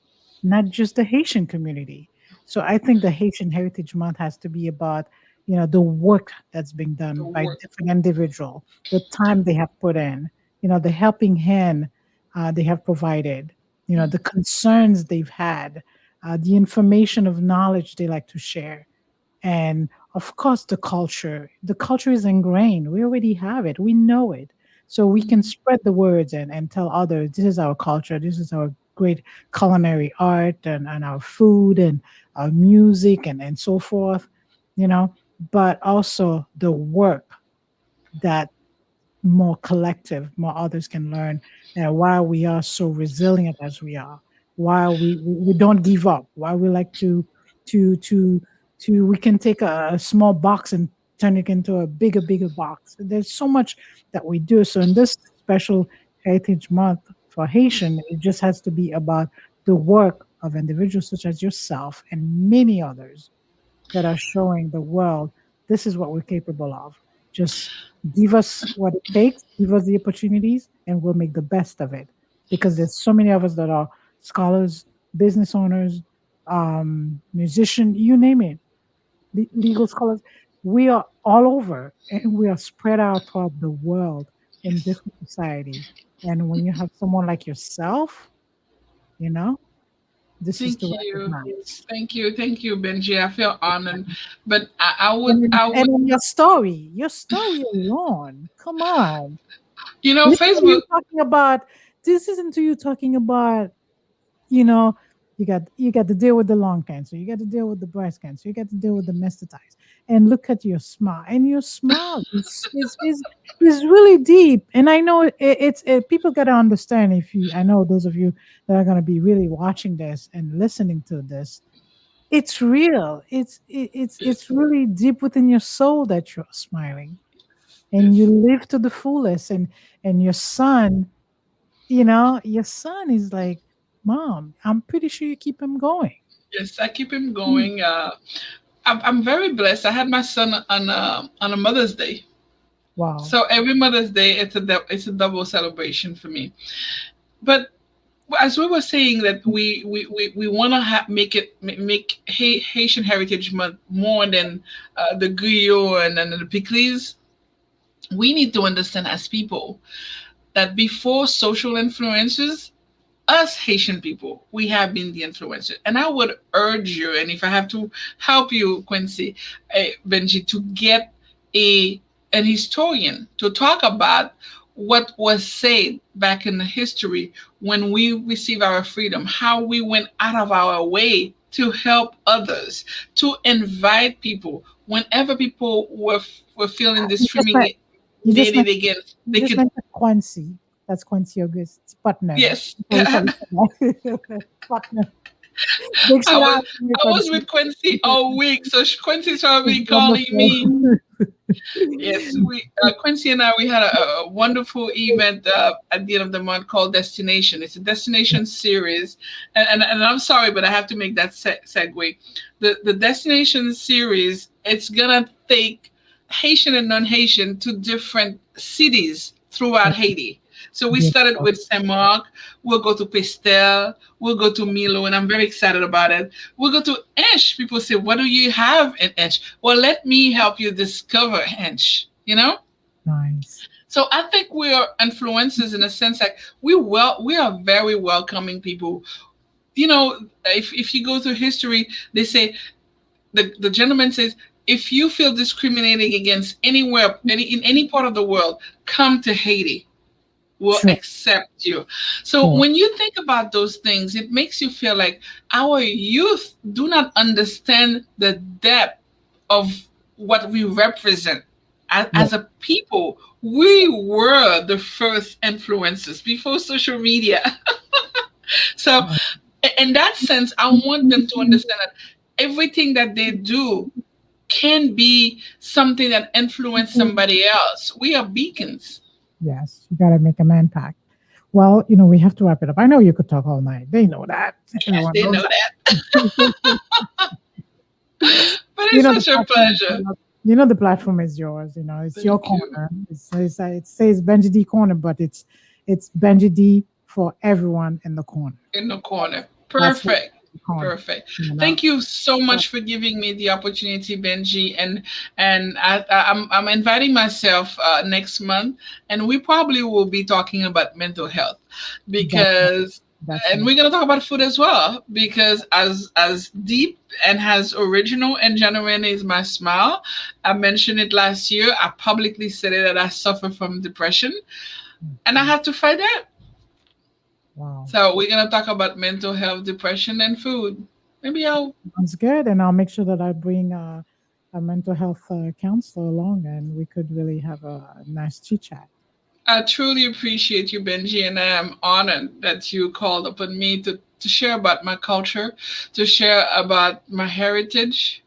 not just the Haitian community. So I think the Haitian Heritage Month has to be about, the work that's being The done by work. different individual, the time they have put in, the helping hand they have provided, the concerns they've had, the information of knowledge they like to share, and of course the culture is ingrained, we already have it, we know it, so we can Mhm. spread the words and tell others this is our culture, this is our great culinary art and our food and our music and so forth, but also the work that more collective, more others can learn, and why we are so resilient as we are, why we don't give up, why we like to to we can take a small box and turn it into a bigger box. There's so much that we do. So in this special Heritage Month for Haitian, it just has to be about the work of individuals such as yourself and many others that are showing the world this is what we're capable of. Just give us what it takes, give us the opportunities, and we'll make the best of it. Because there's so many of us that are scholars, business owners, musician, you name it, legal scholars. We are all over, and we are spread out throughout the world in Yes. different society. And when you have someone like yourself, you know, this is to Thank you. recognize. Thank you, Benji. I feel honored. But I would, And in I and would, in your story alone, come on. This isn't you Facebook. talking about this isn't you talking about, you know, you got to deal with the lung cancer, you got to deal with the breast cancer, you got to deal with the mastitis. And look at your smile. And your smile is really deep. And I know people gotta understand if you I know those of you that are gonna be really watching this and listening to this, it's real. It's Yes, really deep within your soul that you're smiling and you yes, live to the fullest. And your son is like, "Mom, I'm pretty sure you keep him going." yes. I keep him Mm. going. I'm very blessed. I had my son on a Mother's Day. Wow. So every Mother's Day, it's a double celebration for me. But as we were saying that we want to make Haitian Heritage Month more than the griot and the pickles. We need to understand as people that before social influences, us Haitian people, we have been the influencer. And I would urge you, and if I have to help you, Quincy, Benji, to get a an historian to talk about what was said back in the history when we received our freedom, how we went out of our way to help others, to invite people. Whenever people were feeling You just met you just discriminated met against, you they just could. mentioned Quincy. That's Quincy August's partner. Yes. Before we forget that. Partner. Big I shout was out to you, I was Quincy. with Quincy all week, so Quincy's It's probably calling wonderful. me. Yes, we Quincy and I, we had a wonderful event at the end of the month called Destination. It's a destination series, and I'm sorry, but I have to make that segue. The destination series, it's gonna take Haitian and non-Haitian to different cities throughout Haiti. So we started Beautiful. with Saint Mark. We'll go to Pestel. We'll go to Milo, and I'm very excited about it. We'll go to Ench. People say, "What do you have in Ench?" Well, let me help you discover Ench. Nice. So I think we are influencers in a sense like we are very welcoming people. If you go through history, they say the gentleman says, if you feel discriminating against anywhere, in any part of the world, come to Haiti, will True. accept you. So True. when you think about those things, it makes you feel like our youth do not understand the depth of what we represent as, Yeah. as a people. We were the first influencers before social media. So, in that sense, I want them to understand that everything that they do can be something that influence somebody else. We are beacons. Yes, you got to make an impact. Well, we have to wrap it up. I know you could talk all night. They know that. Yes, Everyone they knows know that. that. But you it's know the such a platform. pleasure. The platform is yours. It's your Thank you. corner. It says BenjyDe corner, but it's BenjyDe for everyone in the corner. In the corner. That's what Perfect. the corner. Perfect. You know. Thank you so much for giving me the opportunity, Benji, and I'm inviting myself next month, and we probably will be talking about mental health Definitely, because, and definitely. we're gonna talk about food as well because as deep and as original and genuine is my smile. I mentioned it last year. I publicly said it that I suffer from depression, and I Mhm. had to fight that. Wow. So we're gonna talk about mental health, depression, and food. Maybe I'll. Sounds good. And I'll make sure that I bring a mental health counselor along, and we could really have a nice chit chat. I truly appreciate you, Benji, and I am honored that you called upon me to share about my culture, to share about my heritage,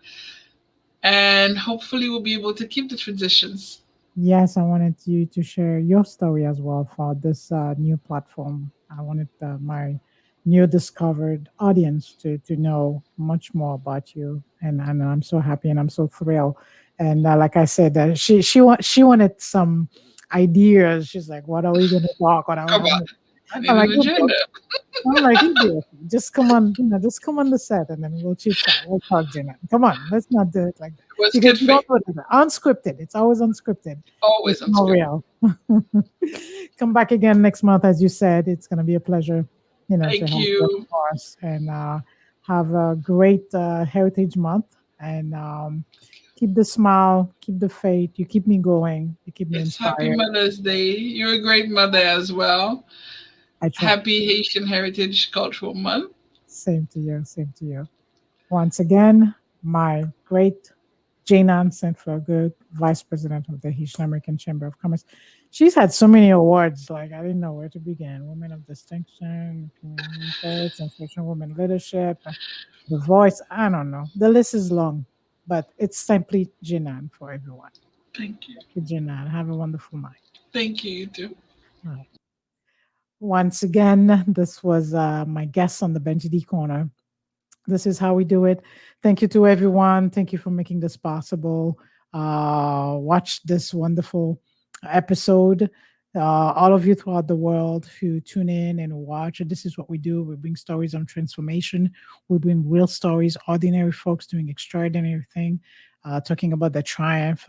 and hopefully we'll be able to keep the traditions. Yes, I wanted you to share your story as well for this new platform. I wanted my new discovered audience to know much more about you, and I'm so happy and I'm so thrilled. And like I said, she wanted some ideas. She's like, "What are we going to talk? What are Come we?" on, I I'm need like, an "Good book." agenda. I'm like, "Good. Just come on, just come on the set, and then we'll chit chat. We'll talk, Jenna. Come on, let's not do it like that What's because good you for you? don't do it unscripted. It's always unscripted. It's Always not unscripted. real." Come back again next month, as you said. It's going to be a pleasure, to Thank have you you. for us, and have a great Heritage Month, and keep the smile, keep the faith. You keep me going. You keep me Yes, happy inspired. Mother's Day. You're a great mother as well. I try. Happy Haitian Heritage Cultural Month. Same to you. Same to you. Once again, my great Janan Sent for Good, Vice President of the Haitian-American Chamber of Commerce. She's had so many awards, like I didn't know where to begin. Women of Distinction, Sensation Women Leadership, The Voice. I don't know. The list is long, but it's simply Janan for everyone. Thank you. Thank you, Janan. Have a wonderful night. Thank you, you too. All right. Once again, this was my guest on the BenjyDe Corner. This is how we do it. Thank you to everyone. Thank you for making this possible. Watch this wonderful episode. All of you throughout the world who tune in and watch. And this is what we do. We bring stories on transformation. We bring real stories, ordinary folks doing extraordinary thing, talking about the triumph,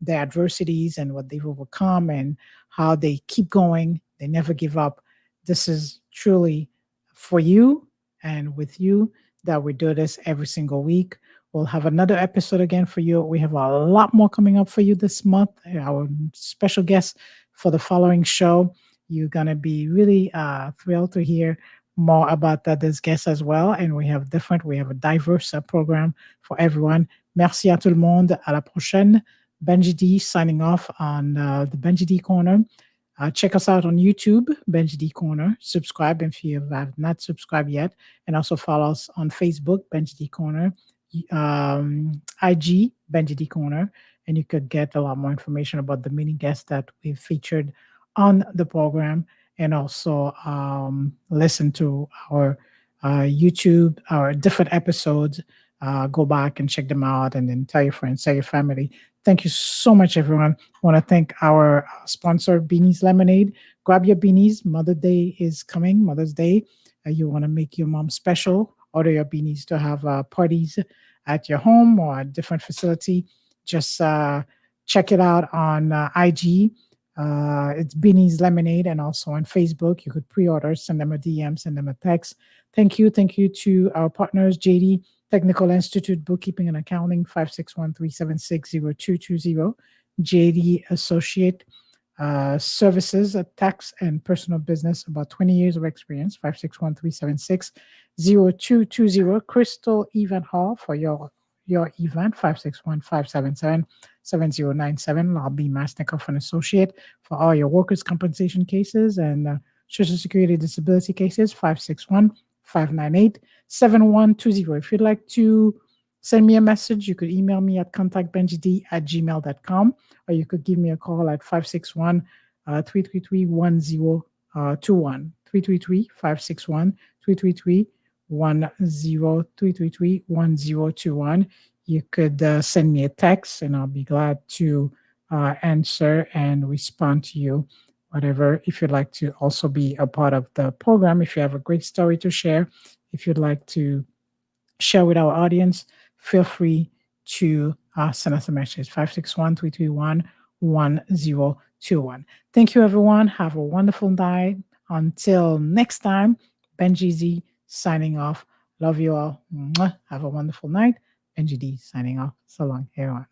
their adversities and what they've overcome and how they keep going. They never give up. This is truly for you and with you that we do this every single week. We'll have another episode again for you. We have a lot more coming up for you this month. Our special guest for the following show. You're going to be really thrilled to hear more about this guest as well. And we have a diverse program for everyone. Merci à tout le monde. À la prochaine. BenjyDe signing off on the BenjyDe Corner. Check us out on YouTube, BenjyDe Corner. Subscribe if you have not subscribed yet. And also follow us on Facebook, BenjyDe Corner, IG, BenjyDe Corner. And you could get a lot more information about the many guests that we've featured on the program. And also listen to our YouTube, our different episodes. Go back and check them out and then tell your friends, tell your family. Thank you so much, everyone. I want to thank our sponsor, Beanie's Lemonade. Grab your beanies. Mother's Day is coming. Mother's Day. You want to make your mom special. Order your beanies to have parties at your home or a different facility. Just check it out on IG. It's Beanie's Lemonade, and also on Facebook. You could pre-order, send them a DM, send them a text. Thank you. Thank you to our partners, JD Technical Institute Bookkeeping and Accounting, 561-376-0220. JD Associate Services, Tax and Personal Business, about 20 years of experience, 561-376-0220. Crystal Event Hall for your your event, 561-577-7097. I'll be Masnikoff, an associate for all your workers' compensation cases and Social Security disability cases, 561-598-7120. If you'd like to send me a message, you could email me at contactbenjyde@gmail.com, or you could give me a call at 561 333 1021. 333-561-333-1021. You could send me a text, and I'll be glad to answer and respond to you. Whatever, if you'd like to also be a part of the program, if you have a great story to share, if you'd like to share with our audience, feel free to send us a message, 561-331-1021. Thank you, everyone. Have a wonderful night. Until next time, BenjyDe signing off. Love you all. Mwah. Have a wonderful night. BenjyDe signing off. So long, everyone.